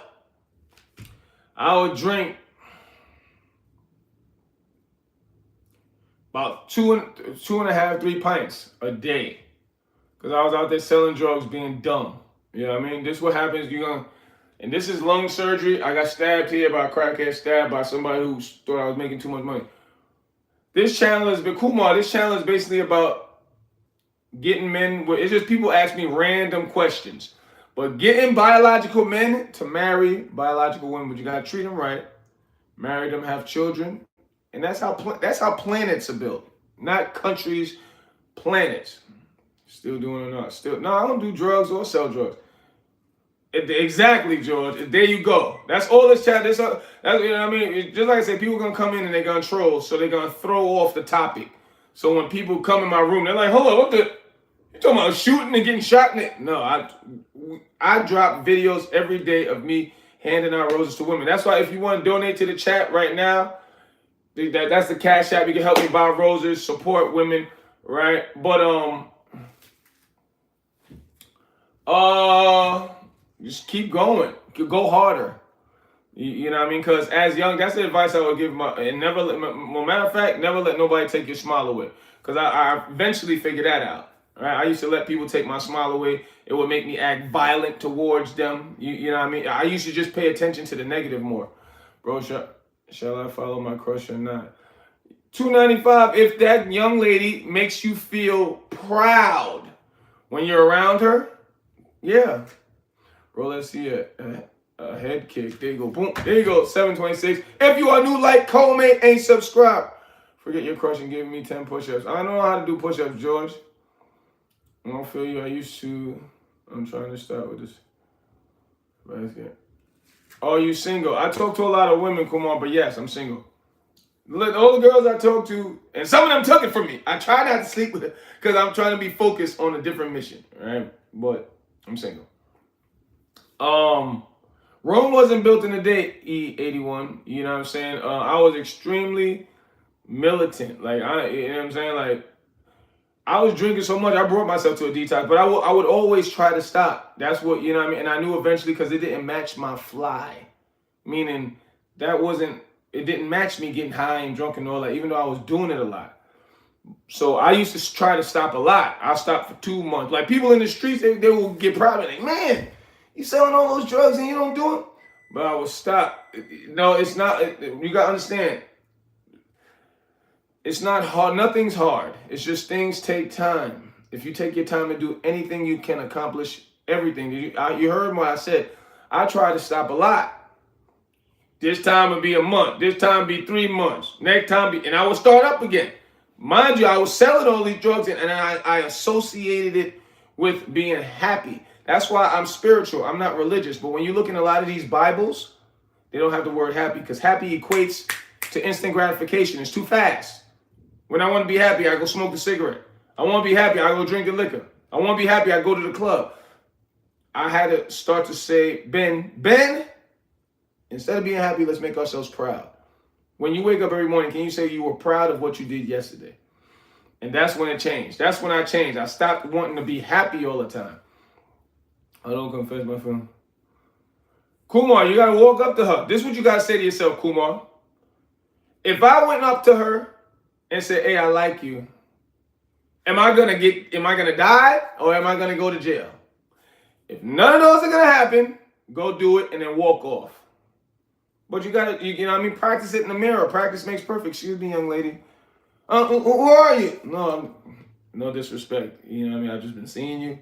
I would drink about 2.5, 3 pints a day. Because I was out there selling drugs, being dumb. You know what I mean? This is what happens. And this is lung surgery. I got stabbed here by a crackhead, stabbed by somebody who thought I was making too much money. This channel is basically about getting men. It's just people ask me random questions. But getting biological men to marry biological women, but you gotta treat them right, marry them, have children, and that's how planets are built, not countries, planets. Still doing it or not? No, I don't do drugs or sell drugs. Exactly, George. There you go. That's all this chat. That's you know what I mean. Just like I said, people are gonna come in and they're gonna troll, so they're gonna throw off the topic. So when people come in my room, they're like, "Hold on, what the? You talking about shooting and getting shot?" No, I drop videos every day of me handing out roses to women. That's why if you want to donate to the chat right now, that's the Cash App. You can help me buy roses, support women, right? But Just keep going. Go harder. You know what I mean? Because as young, that's the advice I would give and never let, matter of fact, never let nobody take your smile away. Because I eventually figured that out. Right? I used to let people take my smile away. It would make me act violent towards them. You know what I mean? I used to just pay attention to the negative more. Bro, shall I follow my crush or not? $2.95. If that young lady makes you feel proud when you're around her, yeah. Bro, let's see a head kick. There you go. Boom. There you go. 726. If you are new, like, comment, and subscribe. Forget your crush and give me 10 push-ups. I don't know how to do push-ups, George. I don't feel you. I'm trying to start with this basket. Oh, you single? I talk to a lot of women, Kumar, but yes, I'm single. All the girls I talk to, and some of them took it from me. I try not to sleep with it because I'm trying to be focused on a different mission, right? But I'm single. Rome wasn't built in a day, E81. You know what I'm saying? I was extremely militant. Like, you know what I'm saying? Like, I was drinking so much, I brought myself to a detox, but I would always try to stop. That's what, you know what I mean? And I knew eventually because it didn't match my fly. Meaning, it didn't match me getting high and drunk and all that, even though I was doing it a lot. So I used to try to stop a lot. I stopped for 2 months. Like, people in the streets, they will get proud of me. Like, man, you selling all those drugs and you don't do it? But I would stop. No, it's not. You got to understand. It's not hard. Nothing's hard. It's just things take time. If you take your time to do anything, you can accomplish everything. You heard what I said. I try to stop a lot. This time would be a month. This time be 3 months. Next time and I would start up again. Mind you, I was selling all these drugs and I associated it with being happy. That's why I'm spiritual. I'm not religious. But when you look in a lot of these Bibles, they don't have the word happy because happy equates to instant gratification. It's too fast. When I want to be happy, I go smoke a cigarette. I want to be happy, I go drink the liquor. I want to be happy, I go to the club. I had to start to say, Ben, instead of being happy, let's make ourselves proud. When you wake up every morning, can you say you were proud of what you did yesterday? And that's when it changed. That's when I changed. I stopped wanting to be happy all the time. I don't confess my feelings. Kumar, you got to walk up to her. This is what you got to say to yourself, Kumar. If I went up to her and said, hey, I like you, am I gonna die or am I gonna go to jail? If none of those are gonna happen, go do it and then walk off. But you gotta, you know what I mean? Practice it in the mirror. Practice makes perfect. Excuse me, young lady. Who are you? No disrespect. You know what I mean? I've just been seeing you.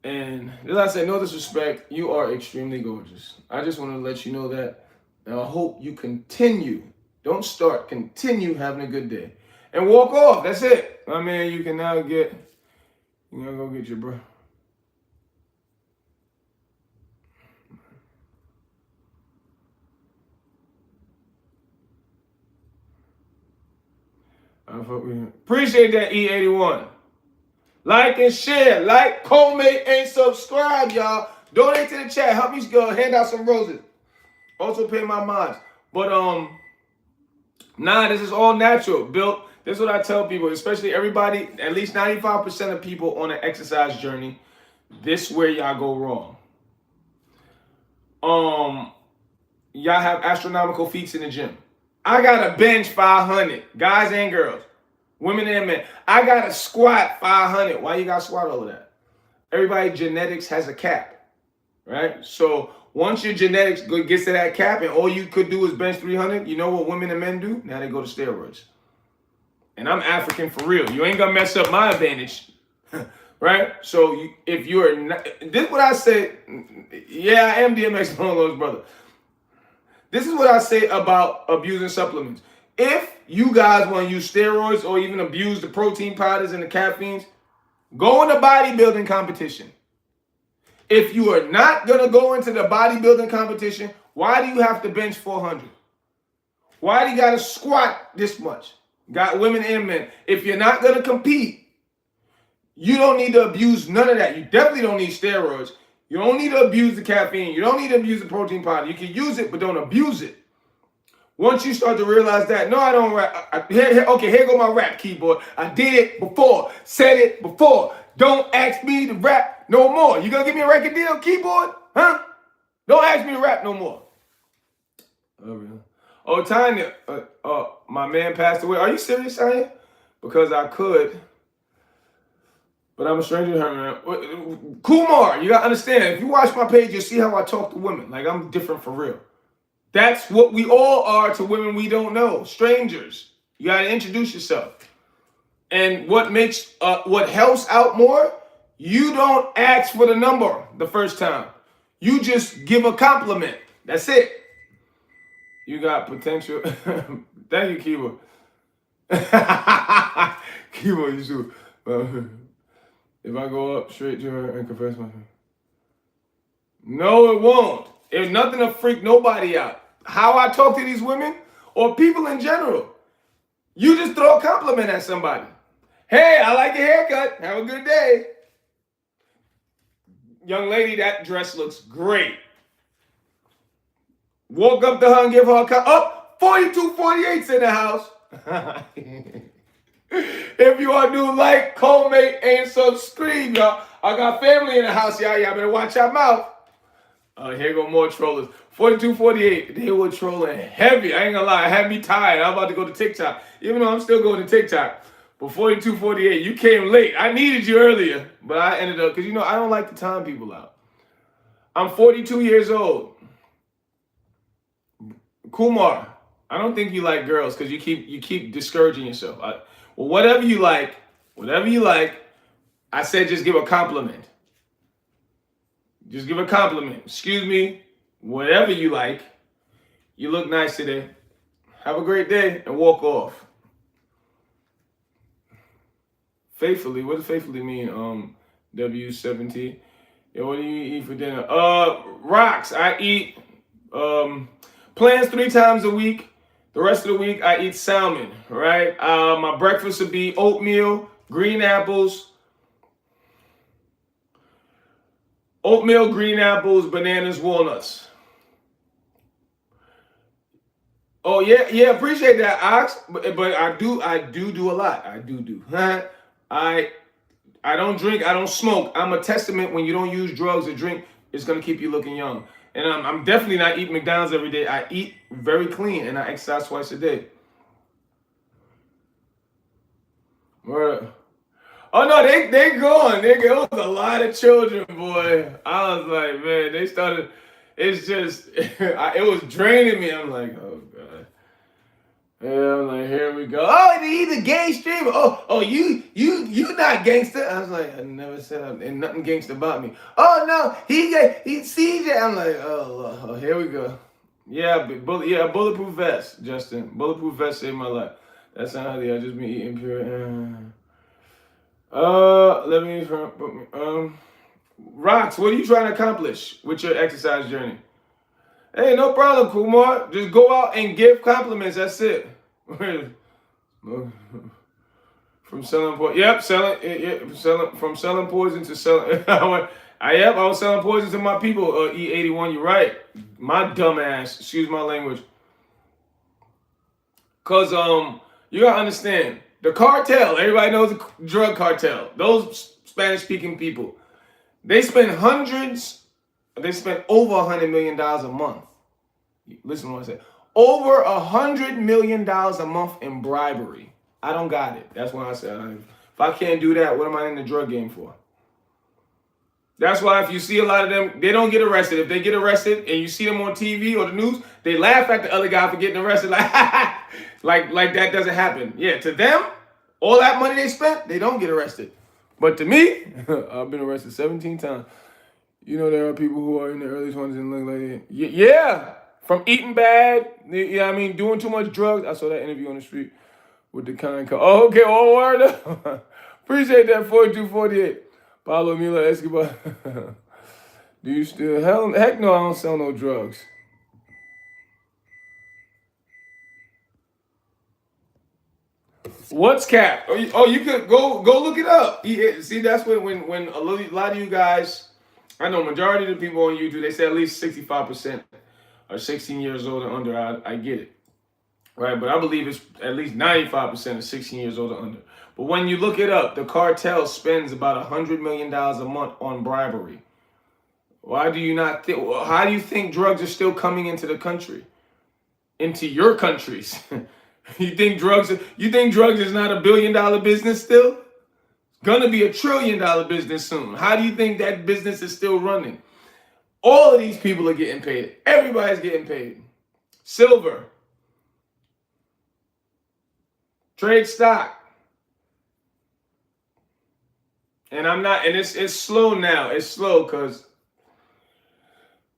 And as I said, no disrespect, you are extremely gorgeous. I just want to let you know that. And I hope you continue. Don't start. Continue having a good day. And walk off. That's it. I mean, you can now you gotta go get your bro. Appreciate that, E81. Like and share. Like, comment, and subscribe, y'all. Donate to the chat. Help me go hand out some roses. Also pay my mods. But, this is all natural. Built. This is what I tell people, especially everybody, at least 95% of people on an exercise journey. This is where y'all go wrong. Y'all have astronomical feats in the gym. I got to bench 500, guys and girls, women and men. I got to squat 500. Why you got to squat all of that? Everybody genetics has a cap, right? So once your genetics gets to that cap and all you could do is bench 300, you know what women and men do? Now they go to steroids. And I'm African for real. You ain't going to mess up my advantage, right? So if you're not, this is what I say. Yeah, I am DMX Long's brother. This is what I say about abusing supplements. If you guys want to use steroids or even abuse the protein powders and the caffeines, go in a bodybuilding competition. If you are not going to go into the bodybuilding competition, why do you have to bench 400? Why do you got to squat this much? Got women and men. If you're not going to compete, you don't need to abuse none of that. You definitely don't need steroids. You don't need to abuse the caffeine. You don't need to abuse the protein powder. You can use it, but don't abuse it. Once you start to realize that, no, I don't rap. Here go my rap keyboard. I did it before. Said it before. Don't ask me to rap. no more. You gonna give me a record deal, keyboard? Huh? Don't ask me to rap no more. Oh, Tanya, my man passed away. Are you serious, Tanya? Because I could, but I'm a stranger to her, man. Kumar, you gotta understand. If you watch my page, you'll see how I talk to women. Like, I'm different for real. That's what we all are to women we don't know, strangers. You gotta introduce yourself. And what helps out more, you don't ask for the number the first time. You just give a compliment. That's it. You got potential. Thank you, Kiba. Kiba, you should. If I go up straight to her and confess my faith. No, it won't. It's nothing to freak nobody out. How I talk to these women or people in general. You just throw a compliment at somebody. Hey, I like your haircut. Have a good day. Young lady, that dress looks great. Walk up to her and give her a compliment. Oh, 4248's in the house. If you are new, like, comment, and subscribe, y'all. I got family in the house, y'all. Y'all better watch your mouth. Here go more trollers. 4248, they were trolling heavy. I ain't gonna lie, it had me tired. I'm about to go to TikTok, even though I'm still going to TikTok. But 4248, you came late. I needed you earlier, but I ended up, because, I don't like to time people out. I'm 42 years old. Kumar, I don't think you like girls because you keep discouraging yourself. Well, whatever you like, I said just give a compliment. Just give a compliment. Excuse me, whatever you like. You look nice today. Have a great day and walk off. Faithfully, what does faithfully mean? W70. Yeah, what do you eat for dinner? Rocks. I eat plans 3 times a week. The rest of the week I eat salmon, right? My breakfast would be oatmeal, green apples, bananas, walnuts. Oh yeah, appreciate that, Ox. But I do a lot. I do. I don't drink, I don't smoke. I'm a testament when you don't use drugs or drink, it's gonna keep you looking young. And I'm definitely not eating McDonald's every day. I eat very clean and I exercise twice a day. Word. Oh no, they gone. It was a lot of children, boy. I was like, man, they started. It's just, it was draining me. I'm like, oh god. Yeah, I'm like, here we go. Oh, he's a gay streamer. Oh, you not gangster. I was like, I never said and nothing gangster about me. Oh no, he's CJ. I'm like, oh, here we go. Yeah, bulletproof vest, Justin. Bulletproof vest saved my life. That's not how I just been eating pure. Let me Rocks, what are you trying to accomplish with your exercise journey? Hey, no problem, Kumar. Just go out and give compliments. That's it. From selling poison. Yep, from selling poison to selling. I was selling poison to my people. E81, you're right. My dumb ass. Excuse my language. Cause you gotta understand the cartel. Everybody knows the drug cartel. Those Spanish-speaking people. They spend over $100 million a month. Listen to what I said. Over $100 million a month in bribery. I don't got it. That's why I said, if I can't do that, what am I in the drug game for? That's why if you see a lot of them, they don't get arrested. If they get arrested and you see them on TV or the news, they laugh at the other guy for getting arrested. Like that doesn't happen. Yeah, to them, all that money they spent, they don't get arrested. But to me, I've been arrested 17 times. You know, there are people who are in the early 20s and look like it. Yeah, from eating bad, doing too much drugs. I saw that interview on the street with the kind. Oh, okay, all word up. Appreciate that, 4248. Pablo Mila Escobar. Do you still? Heck no, I don't sell no drugs. What's cap? Oh, you could go look it up. See, that's when a lot of you guys, I know majority of the people on YouTube, they say at least 65% are 16 years old and under. I get it. right? But I believe it's at least 95% of 16 years old or under. But when you look it up, the cartel spends about $100 million a month on bribery. Why do you not think? How do you think drugs are still coming into the country, into your countries? You think drugs is not $1 billion business still? It's gonna be $1 trillion business soon. How do you think that business is still running? All of these people are getting paid. Everybody's getting paid. Silver. Trade stock. And it's slow now. It's slow because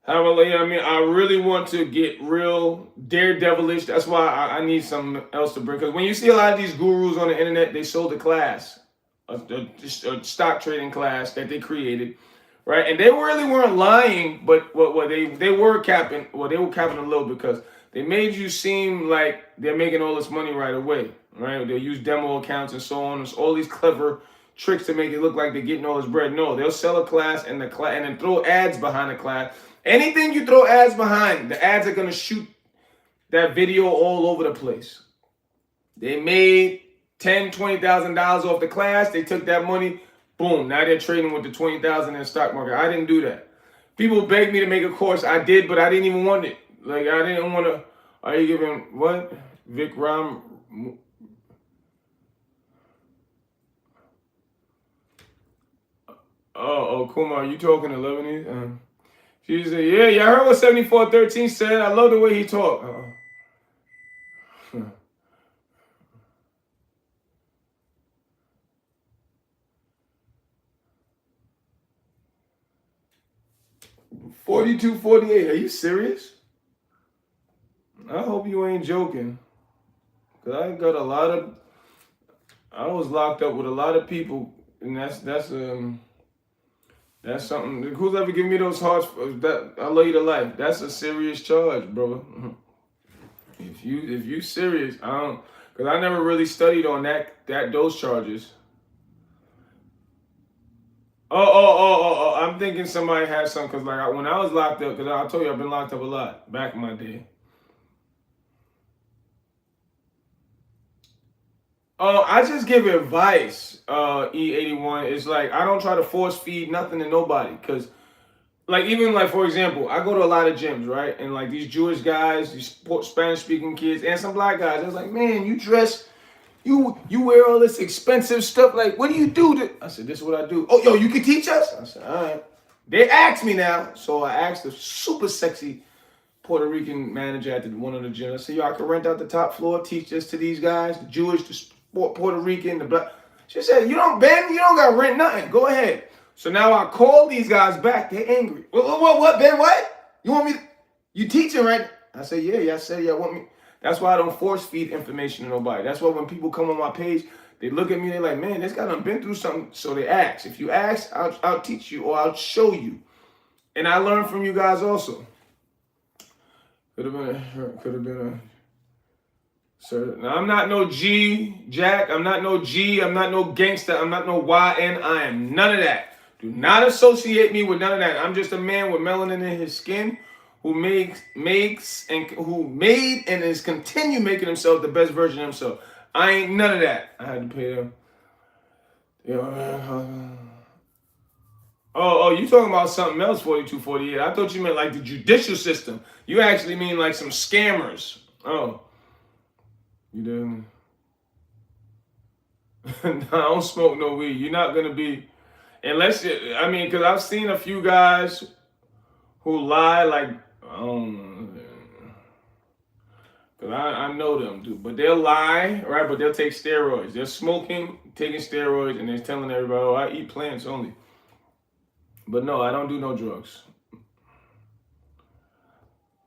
I really want to get real daredevilish. That's why I need something else to bring. Because when you see a lot of these gurus on the internet, they sold a class, a stock trading class that they created, right? And they really weren't lying, but they were capping. Well, they were capping a little because they made you seem like they're making all this money right away, right? They use demo accounts and so on. There's all these clever tricks to make it look like they're getting all this bread. No, they'll sell a class and then throw ads behind the class. Anything you throw ads behind, the ads are gonna shoot that video all over the place. They made $10,000, $20,000 off the class. They took that money, boom. Now they're trading with the $20,000 in the stock market. I didn't do that. People begged me to make a course. I did, but I didn't even want it. Like I didn't want to. Are you giving what? Vic Ram? Oh, Kumar, you talking to Lebanese? She said, yeah, I heard what 7413 said. I love the way he talked. 4248. Are you serious? I hope you ain't joking. Cause I was locked up with a lot of people, and that's something. Who's ever given me those hearts? That I love you to life. That's a serious charge, bro. If you serious, because I never really studied on those charges. Oh! I'm thinking somebody had some because like when I was locked up, because I told you I've been locked up a lot back in my day. I just give advice, E81. It's like, I don't try to force feed nothing to nobody. Because, like, even, like, for example, I go to a lot of gyms, right? And, like, these Jewish guys, these Spanish-speaking kids, and some black guys, I was like, man, you dress, you wear all this expensive stuff. Like, what do you do? I said, this is what I do. Oh, yo, you can teach us? I said, all right. They asked me now. So I asked the super sexy Puerto Rican manager at one of the gyms. I said, yo, I can rent out the top floor, teach this to these guys, the Jewish, the Puerto Rican, the black. She said, you don't got rent nothing. Go ahead. So now I call these guys back. They're angry. What, Ben, what? You want me to, you teaching, right? I said, yeah, I said, yeah, want me. That's why I don't force feed information to nobody. That's why when people come on my page, they look at me, they're like, man, this guy done been through something. So they ask. If you ask, I'll teach you or I'll show you. And I learn from you guys also. Could have been a sir. Now, I'm not no G, Jack. I'm not no G. I'm not no gangster. I'm not no YN. I am none of that. Do not associate me with none of that. I'm just a man with melanin in his skin who who made and is continue making himself the best version of himself. I ain't none of that. I had to pay them. Oh, you talking about something else, 4248. I thought you meant like the judicial system. You actually mean like some scammers. Oh. You didn't? No, I don't smoke no weed. You're not going to be, unless, because I've seen a few guys who lie like, because I know them, dude. But they'll lie, right? But they'll take steroids. They're smoking, taking steroids, and they're telling everybody, oh, I eat plants only. But no, I don't do no drugs.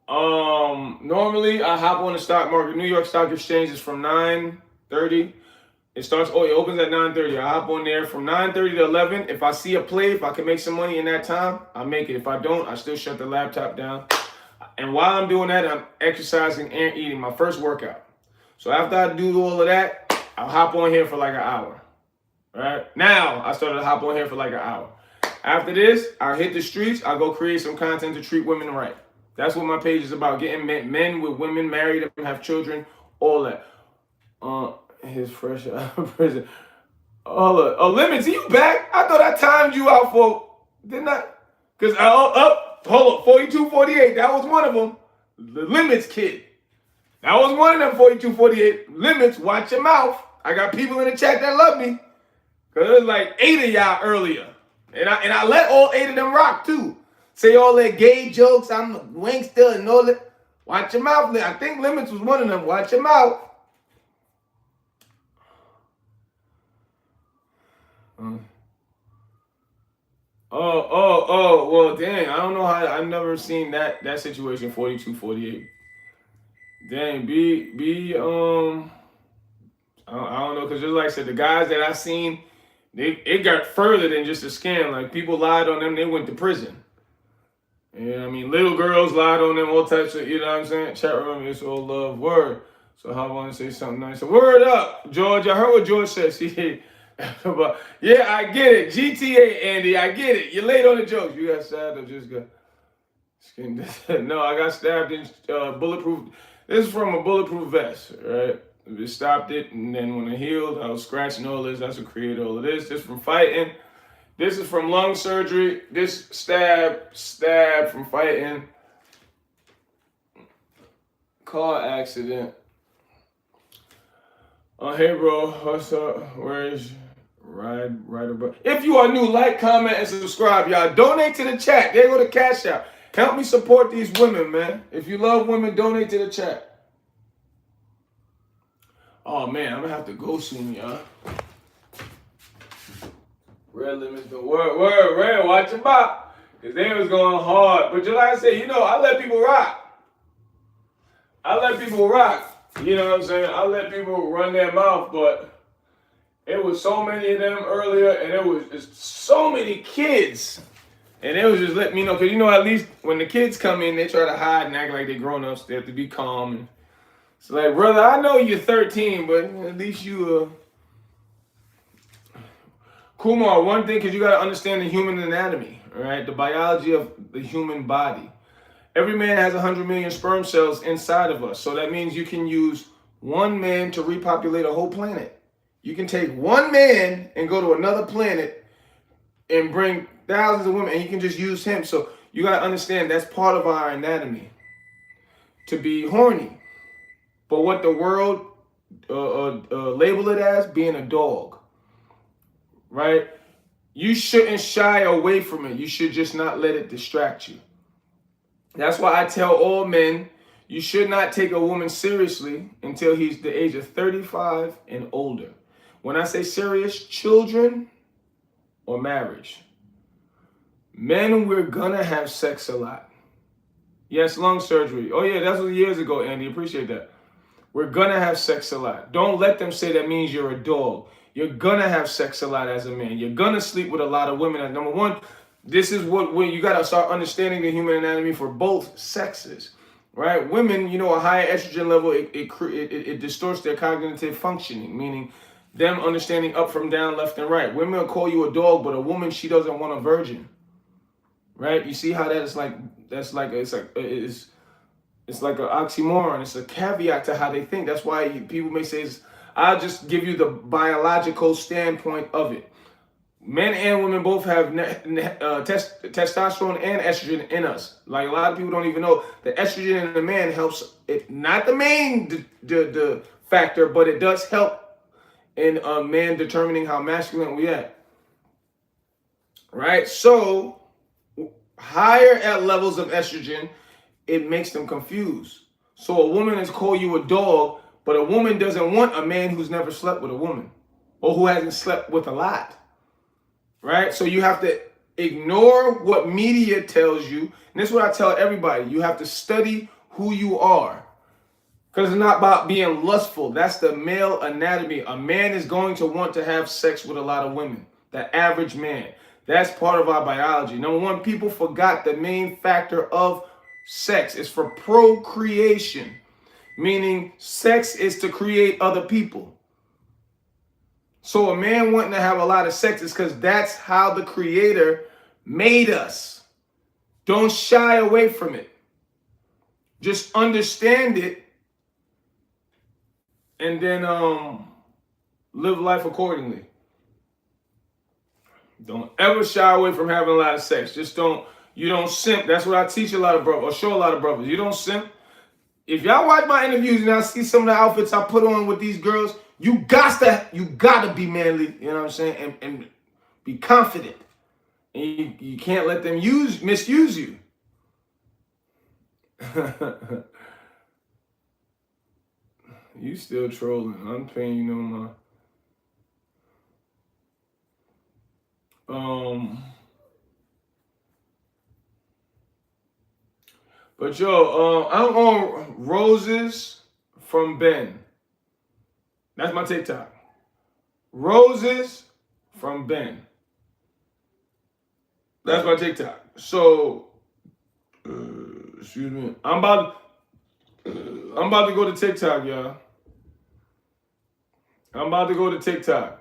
Normally I hop on the stock market. New York Stock Exchange is from 9:30. It opens at 9:30. I hop on there from 9:30 to 11. If I see a play, if I can make some money in that time, I make it. If I don't, I still shut the laptop down. And while I'm doing that, I'm exercising and eating my first workout. So after I do all of that, I'll hop on here for like an hour. Right? Now I started to hop on here for like an hour. After this, I'll hit the streets. I'll go create some content to treat women right. That's what my page is about. Getting men with women married and have children all that. His fresh out of prison. Oh, Limits, are you back? I thought I timed you out for, didn't I? Because hold up, 42, 48, that was one of them. The Limits kid. That was one of them 42, 48. Limits, watch your mouth. I got people in the chat that love me. Because there was like 8 of y'all earlier. And I let all 8 of them rock too. Say all that gay jokes, I'm a wankster and all that. Watch your mouth. I think Limits was one of them. Watch your mouth. Well, dang, I don't know how, I've never seen that situation, 42, 48. Dang, I don't know, because just like I said, the guys that I seen, it got further than just a scam. Like, people lied on them, they went to prison. Yeah, I mean, little girls lied on them, all types of, you know what I'm saying? Chat room, it's all love, word. So I want to say something nice. So word up, George. I heard what George said. See, but yeah, I get it. GTA, Andy, I get it. You're late on the jokes. You got stabbed or just got skinned? No, I got stabbed in bulletproof. This is from a bulletproof vest, right? We stopped it, and then when it healed, I was scratching all this. That's what created all of this. This from fighting. This is from lung surgery. This stab from fighting. Car accident. Oh, hey, bro. What's up? Where is Rider? If you are new, like, comment, and subscribe, y'all. Donate to the chat. There go the cash out. Help me support these women, man. If you love women, donate to the chat. Oh, man, I'm going to have to go soon, y'all. Red Limits, the word, watch your mouth. Because they was going hard. But just like I said, you know, I let people rock. You know what I'm saying? I let people run their mouth, but it was so many of them earlier, and it was just so many kids. And it was just letting me know, because you know, at least when the kids come in, they try to hide and act like they're grown-ups. They have to be calm. And it's like, brother, I know you're 13, but at least you... Kumar, one thing, because you got to understand the human anatomy, all right? The biology of the human body. Every man has 100 million sperm cells inside of us. So that means you can use one man to repopulate a whole planet. You can take one man and go to another planet and bring thousands of women, and you can just use him. So you got to understand that's part of our anatomy, to be horny. But what the world label it as, being a dog, right? You shouldn't shy away from it. You should just not let it distract you. That's why I tell all men, you should not take a woman seriously until he's the age of 35 and older. When I say serious, children or marriage. Men, we're gonna have sex a lot. Yes, lung surgery. Oh yeah, that was years ago, Andy. Appreciate that. We're gonna have sex a lot. Don't let them say that means you're a dog. You're gonna have sex a lot as a man. You're gonna sleep with a lot of women. And number one, this is when you gotta start understanding the human anatomy for both sexes, right? Women, you know, a higher estrogen level, it distorts their cognitive functioning, meaning them understanding up from down, left and right. Women will call you a dog, but a woman, she doesn't want a virgin, right? You see how it's like an oxymoron. It's a caveat to how they think. That's why people may say, I'll just give you the biological standpoint of it. Men and women both have testosterone and estrogen in us. Like, a lot of people don't even know the estrogen in a man helps. It not the main factor, but it does help in a man determining how masculine we are. Right? So higher at levels of estrogen, it makes them confused. So a woman is call you a dog, but a woman doesn't want a man who's never slept with a woman or who hasn't slept with a lot. Right? So you have to ignore what media tells you. And this is what I tell everybody. You have to study who you are. Because it's not about being lustful. That's the male anatomy. A man is going to want to have sex with a lot of women. The average man. That's part of our biology. Number one, people forgot the main factor of sex is for procreation. Meaning sex is to create other people. So a man wanting to have a lot of sex is because that's how the Creator made us. Don't shy away from it. Just understand it and then live life accordingly. Don't ever shy away from having a lot of sex. Just don't. You don't simp. That's what I teach a lot of brothers, or show a lot of brothers. You don't simp. If y'all watch my interviews and I see some of the outfits I put on with these girls, you gotta be manly. You know what I'm saying? And be confident. And you can't let them misuse you. You still trolling. I'm paying you no mind. But yo, I'm on Roses from Ben. That's my TikTok. Roses from Ben. That's my TikTok. So, excuse me. I'm about to go to TikTok, y'all. I'm about to go to TikTok.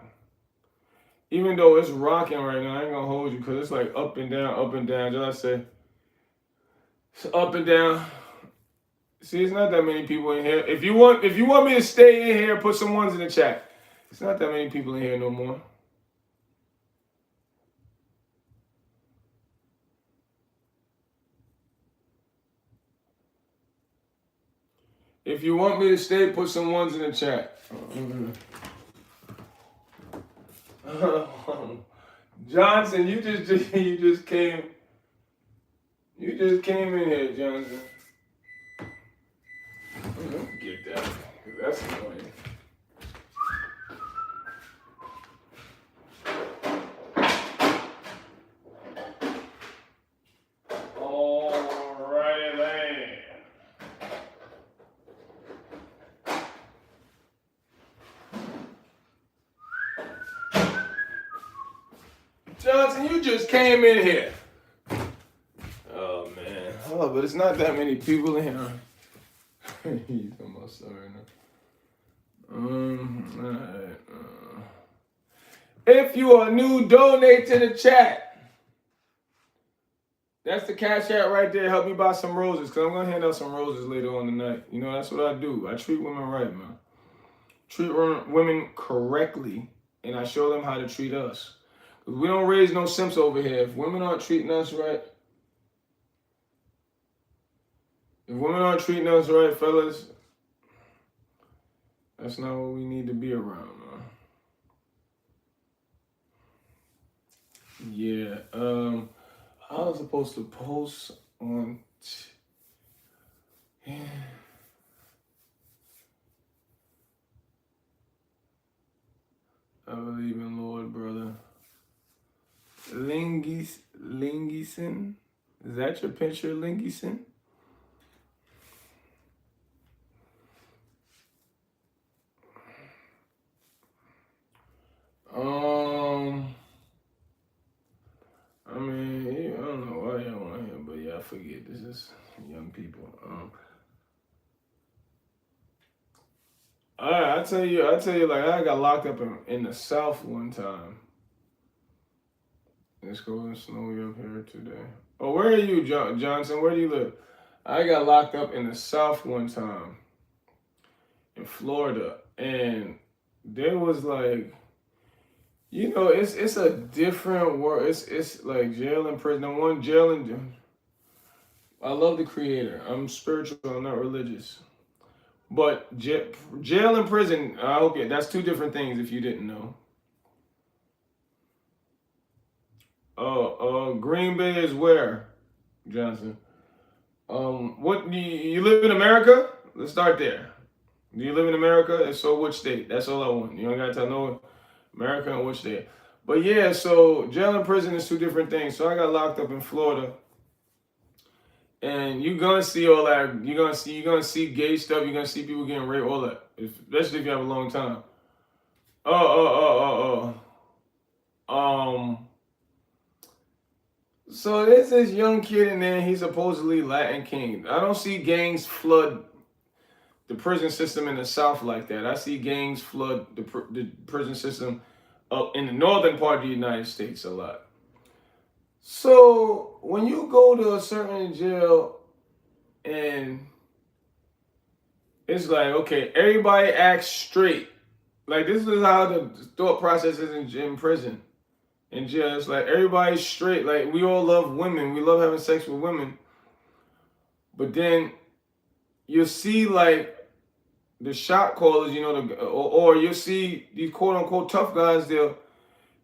Even though it's rocking right now, I ain't gonna hold you because it's like up and down, up and down. Just like I say, it's up and down. See, it's not that many people in here. If you want me to stay in here, put some ones in the chat. It's not that many people in here no more. If you want me to stay, put some ones in the chat. Johnson, you just came in here, Johnson. Get that. That's annoying. Alrighty then. Johnson, you just came in here. Oh man. Oh, but it's not that many people in here. He's almost sorry now. Alright. If you are new, donate to the chat. That's the cash app right there. Help me buy some roses, because I'm going to hand out some roses later on tonight. You know, that's what I do. I treat women right, man. Treat women correctly, and I show them how to treat us. We don't raise no simps over here. If women aren't treating us right, fellas, that's not what we need to be around, man. Yeah, I was supposed to post on... I believe in Lord, brother. Lingison? Is that your picture, Lingison? I mean, I don't know why y'all want him, but yeah, I forget. This is young people. Alright, I tell you, like I got locked up in the South one time. It's going snowy up here today. Oh, where are you, Johnson? Where do you live? I got locked up in the South one time in Florida, and there was like, you know, it's a different world. It's like jail and prison. The one jail and I love the Creator. I'm spiritual. I'm not religious. But jail and prison, I hope that's two different things. If you didn't know. Green Bay is where, Johnson? What do you live in America? Let's start there. Do you live in America? If so, which state? That's all I want. You don't gotta tell no America and which state. But yeah, so jail and prison is two different things. So I got locked up in Florida, and you're gonna see all that. You're gonna see gay stuff. You're gonna see people getting raped, all that. Especially if you have a long time. So there's this young kid in there. He's supposedly Latin King. I don't see gangs flood the prison system in the South like that. I see gangs flood the prison system up in the northern part of the United States a lot. So when you go to a certain jail and it's like, okay, everybody acts straight. Like, this is how the thought process is in prison. In jail, it's like everybody's straight. Like, we all love women. We love having sex with women. But then you'll see, like, the shot callers, you know, or you'll see these quote unquote tough guys, they'll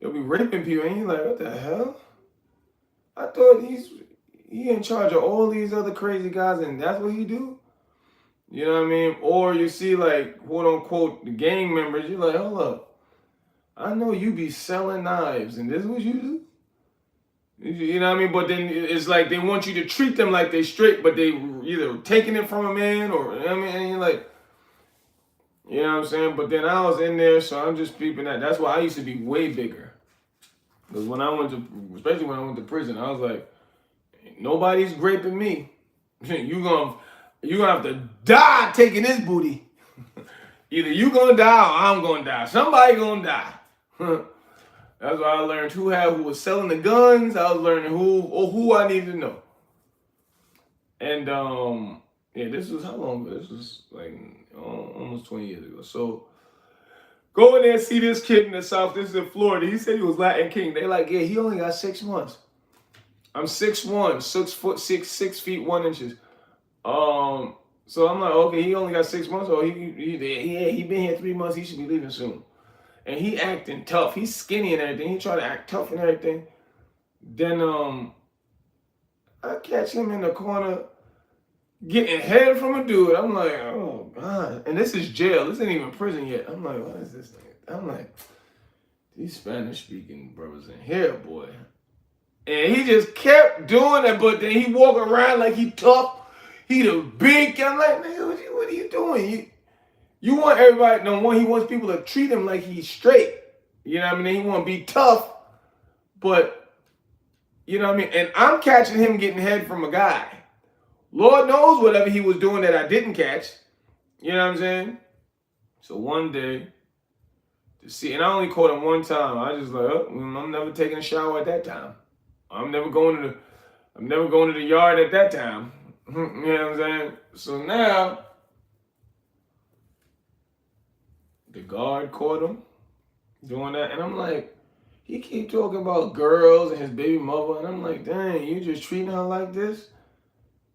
be raping people, and you're like, what the hell? I thought he in charge of all these other crazy guys, and that's what he do? You know what I mean? Or you see, like, quote unquote, the gang members, you're like, hold up. I know you be selling knives, and this is what you do? You know what I mean? But then it's like they want you to treat them like they straight, but they either taking it from a man or, you know what I mean? And you're like, you know what I'm saying? But then I was in there, so I'm just peeping that. That's why I used to be way bigger. Because when I went to, especially when I went to prison, I was like, nobody's raping me. You gonna have to die taking this booty. Either you gonna die or I'm gonna die. Somebody gonna die. That's why I learned who was selling the guns. I was learning who I needed to know. And yeah, this was how long ago? This was like almost 20 years ago. So go in there and see this kid in the South. This is in Florida. He said he was Latin King. They like, yeah, he only got 6 months. I'm 6'1", 6 feet 1 inches. So I'm like, okay, he only got 6 months. Oh, he been here 3 months. He should be leaving soon. And he acting tough. He's skinny and everything. He try to act tough and everything. Then I catch him in the corner getting head from a dude. I'm like, oh God. And this is jail. This ain't even prison yet. I'm like, what is this thing? I'm like, these Spanish speaking brothers in here, boy. And he just kept doing it, but then he walk around like he tough. He the big. I'm like, man, what are you doing? You want everybody, he wants people to treat him like he's straight. You know what I mean? He want to be tough, but, you know what I mean? And I'm catching him getting head from a guy. Lord knows whatever he was doing that I didn't catch. You know what I'm saying? So one day, and I only caught him one time. I just like, oh, I'm never taking a shower at that time. I'm never going to the yard at that time. You know what I'm saying? So now, the guard caught him doing that, and I'm like, he keep talking about girls and his baby mother, and I'm like, dang, you just treating her like this?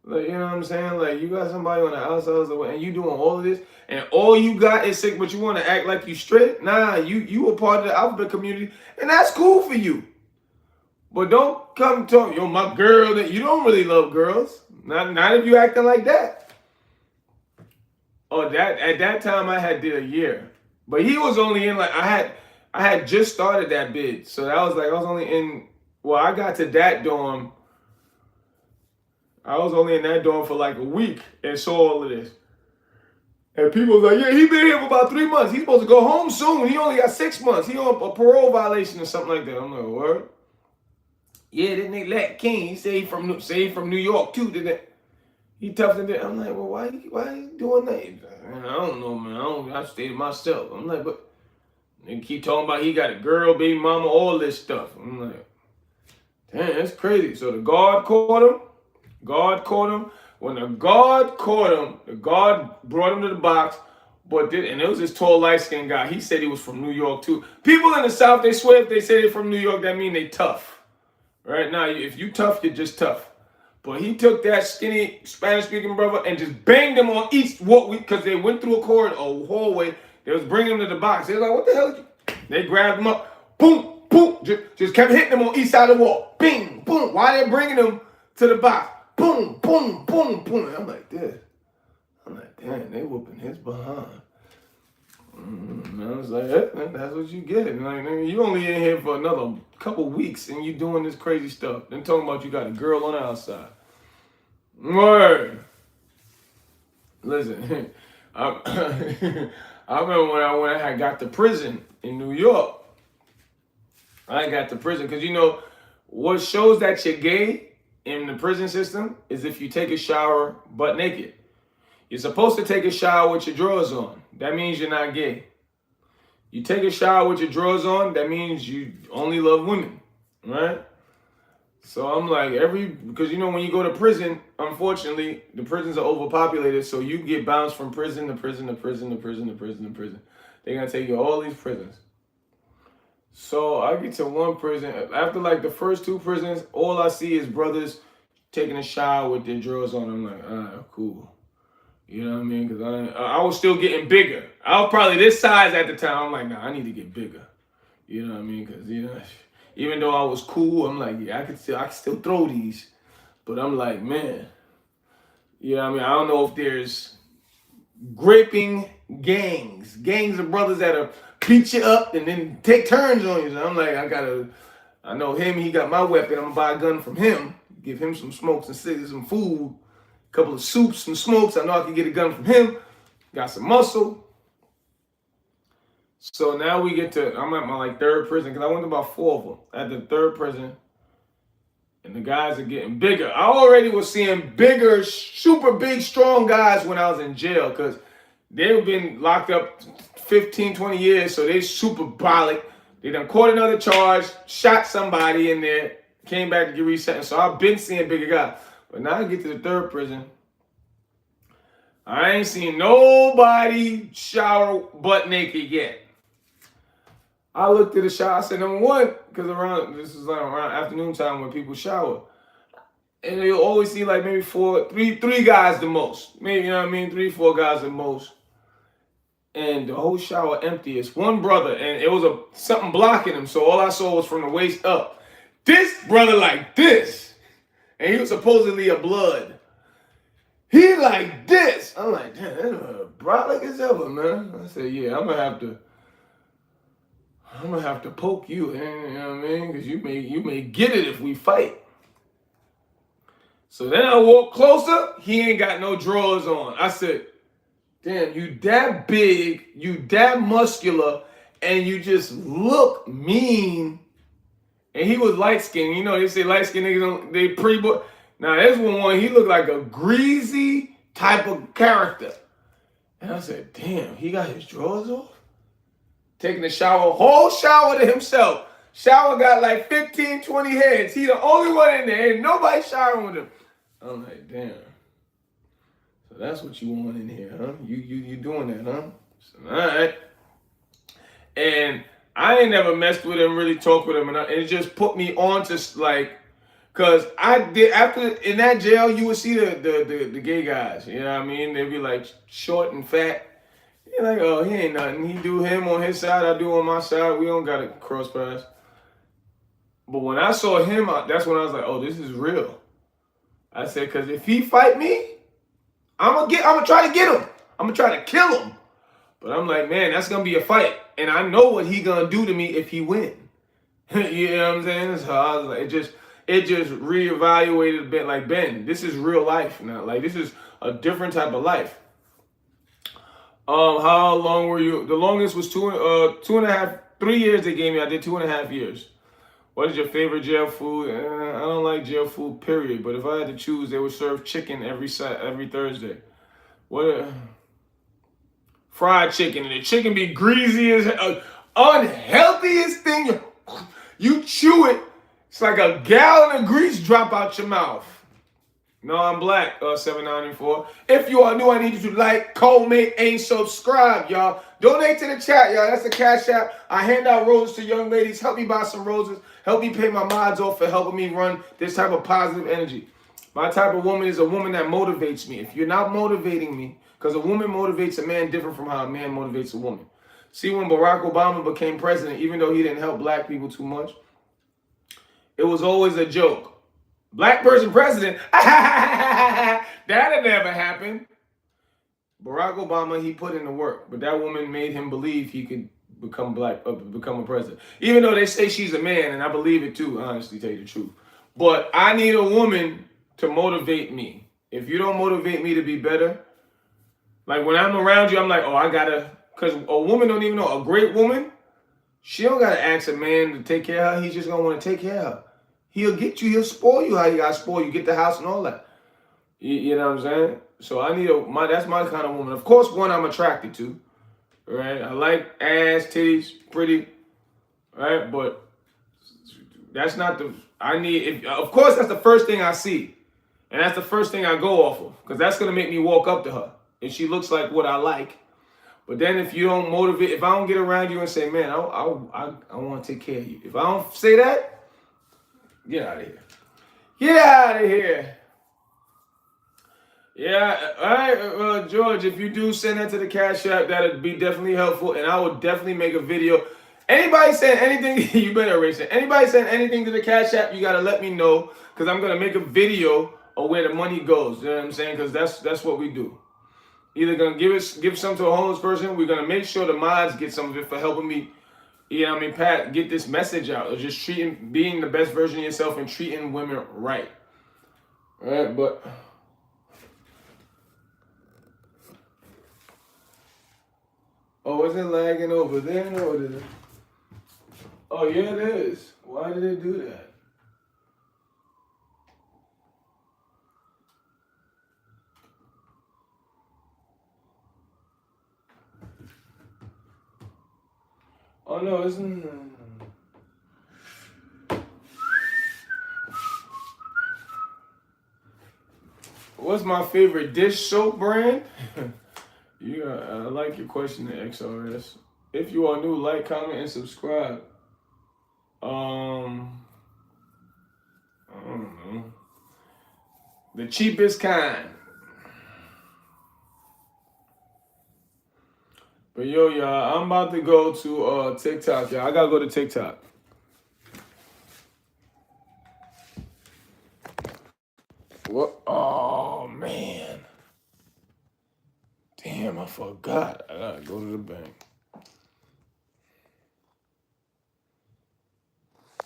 Like, you know what I'm saying? Like, you got somebody on the outside of the way, and you doing all of this, and all you got is sick, but you want to act like you straight? Nah, you a part of the alphabet community, and that's cool for you. But don't come talk, yo, my girl, that you don't really love girls. Not if you acting like that. Oh, at that time I did a year. But he was only in like I had just started that bid. So that was like I was only in I got to that dorm. I was only in that dorm for like a week and saw all of this. And people was like, yeah, he been here for about 3 months. He's supposed to go home soon. He only got 6 months. He on a parole violation or something like that. I'm like, what? Yeah, this nigga Latin King. He say he from New York too, didn't it? He tough than that. I'm like, well, why you doing that? Man, I don't know, man. I stayed myself. I'm like, but they keep talking about he got a girl, baby mama, all this stuff. I'm like, damn, that's crazy. So the guard caught him. When the guard caught him, the guard brought him to the box. And it was this tall, light-skinned guy. He said he was from New York too. People in the South, they swear if they say they're from New York, that mean they tough. Right now, if you tough, you're just tough. But he took that skinny Spanish-speaking brother and just banged him on because they went through a hallway. They was bringing him to the box. They was like, what the hell? They grabbed him up. Boom, boom. Just kept hitting him on each side of the wall. Bing, boom. While they're bringing him to the box. Boom, boom, boom, boom. I'm like, this. I'm like, damn, they whooping his behind. And I was like, that's what you get. Like, you only in here for another couple weeks and you doing this crazy stuff. Then talking about you got a girl on the outside. Word. Listen, I remember when I got to prison in New York. I got to prison because what shows that you're gay in the prison system is if you take a shower butt naked. You're supposed to take a shower with your drawers on. That means you're not gay. You take a shower with your drawers on, that means you only love women, right? So I'm like, because you know when you go to prison, unfortunately, the prisons are overpopulated, so you get bounced from prison to prison to prison to prison to prison to prison. They're gonna take you to all these prisons. So I get to one prison. After like the first two prisons, all I see is brothers taking a shower with their drawers on. I'm like, cool. You know what I mean? Because I was still getting bigger. I was probably this size at the time. I'm like, nah, I need to get bigger. You know what I mean? Because, you know, even though I was cool, I'm like, yeah, I can still throw these. But I'm like, man, you know what I mean? I don't know if there's gripping gangs of brothers that'll beat you up and then take turns on you. So I'm like, I know him, he got my weapon. I'm gonna buy a gun from him, give him some smokes and cigarettes, some food, a couple of soups, some smokes. I know I can get a gun from him. Got some muscle. So now I'm at my like third prison, because I went to about 4 of them. At the third prison, and the guys are getting bigger. I already was seeing bigger, super big, strong guys when I was in jail, because they've been locked up 15, 20 years, so they super brolic. They done caught another charge, shot somebody in there, came back to get resentenced. So I've been seeing bigger guys. But now I get to the third prison. I ain't seen nobody shower butt naked yet. I looked at the shower. I said, number one, because this is like around afternoon time when people shower. And you'll always see like maybe three guys the most. Maybe, you know what I mean? 3, 4 guys the most. And the whole shower empty. It's one brother, and it was something blocking him. So all I saw was from the waist up. This brother like this. And he was supposedly a blood. He like this. I'm like, damn, that's brolic as ever, man. I said, yeah, I'm gonna have to poke you, you know what I mean? Because you may get it if we fight. So then I walk closer. He ain't got no drawers on. I said, damn, you that big, you that muscular, and you just look mean. And he was light-skinned. You know, they say light-skinned niggas, they pretty boy. Now, this one, he looked like a greasy type of character. And I said, damn, he got his drawers off? Taking a shower, whole shower to himself. Shower got like 15, 20 heads. He the only one in there. Ain't nobody showering with him. I'm like, damn. So that's what you want in here, huh? You doing that, huh? So, all right. And I ain't never messed with him, really talked with him, and it just put me on to like, cause I did after in that jail you would see the gay guys, you know what I mean? They'd be like short and fat. You're like, oh, he ain't nothing. He do him on his side, I do on my side. We don't gotta cross paths. But when I saw him, that's when I was like, oh, this is real. I said, cause if he fight me, I'm gonna try to get him. I'm gonna try to kill him. But I'm like, man, that's gonna be a fight. And I know what he gonna do to me if he win. You know what I'm saying? So I was like, it just reevaluated a bit, like, Ben, this is real life now. Like, this is a different type of life. How long were you? The longest was 3 years they gave me. I did 2.5 years. What is your favorite jail food? I don't like jail food, period. But if I had to choose, they would serve chicken every Thursday. Fried chicken, and the chicken be greasy as unhealthiest thing. You chew it, it's like a gallon of grease drop out your mouth. No, I'm black, 794. If you are new, I need you to like, comment, and subscribe, y'all. Donate to the chat, y'all. That's the Cash App. I hand out roses to young ladies. Help me buy some roses. Help me pay my mods off for helping me run this type of positive energy. My type of woman is a woman that motivates me. If you're not motivating me, because a woman motivates a man different from how a man motivates a woman. See, when Barack Obama became president, even though he didn't help black people too much, it was always a joke. Black person president, that'll never happen. Barack Obama, he put in the work, but that woman made him believe he could become a president. Even though they say she's a man, and I believe it too, honestly, tell you the truth. But I need a woman to motivate me. If you don't motivate me to be better, like when I'm around you, I'm like, oh, I gotta, because a woman don't even know, a great woman, she don't gotta ask a man to take care of her. He's just gonna want to take care of her. He'll get you, he'll spoil you how you gotta spoil you, get the house and all that. You know what I'm saying? So I need that's my kind of woman. Of course, one I'm attracted to, right? I like ass, titties, pretty, right? But That's not the, I need, of course, that's the first thing I see. And that's the first thing I go off of. Because that's going to make me walk up to her. If she looks like what I like. But then if you don't motivate, if I don't get around you and say, man, I want to take care of you. If I don't say that, get out of here. Get out of here. Yeah, all right, George, if you do send that to the Cash App, that'd be definitely helpful. And I would definitely make a video. Anybody send anything, you better erase it. Anybody send anything to the Cash App, you got to let me know. Because I'm going to make a video of where the money goes. You know what I'm saying? Because that's what we do. Either going to give some to a homeless person. We're going to make sure the mods get some of it for helping me, you know what I mean, Pat, get this message out. Of just being the best version of yourself and treating women right. All right, but... Oh, is it lagging over there? No, it isn't. Oh, yeah, it is. Why did it do that? Oh, no, isn't... What's my favorite dish soap brand? I like your question to XRS. If you are new, like, comment, and subscribe. I don't know. The cheapest kind. But yo, y'all, I'm about to go to TikTok, y'all. I gotta go to TikTok. What? Oh, man. Damn, I forgot. I gotta go to the bank.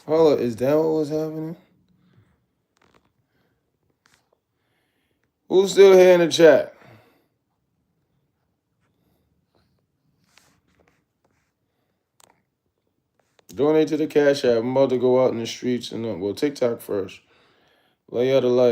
Hold up, is that what was happening? Who's still here in the chat? Donate to the Cash App. I'm about to go out in the streets and well, TikTok first. Lay out the light.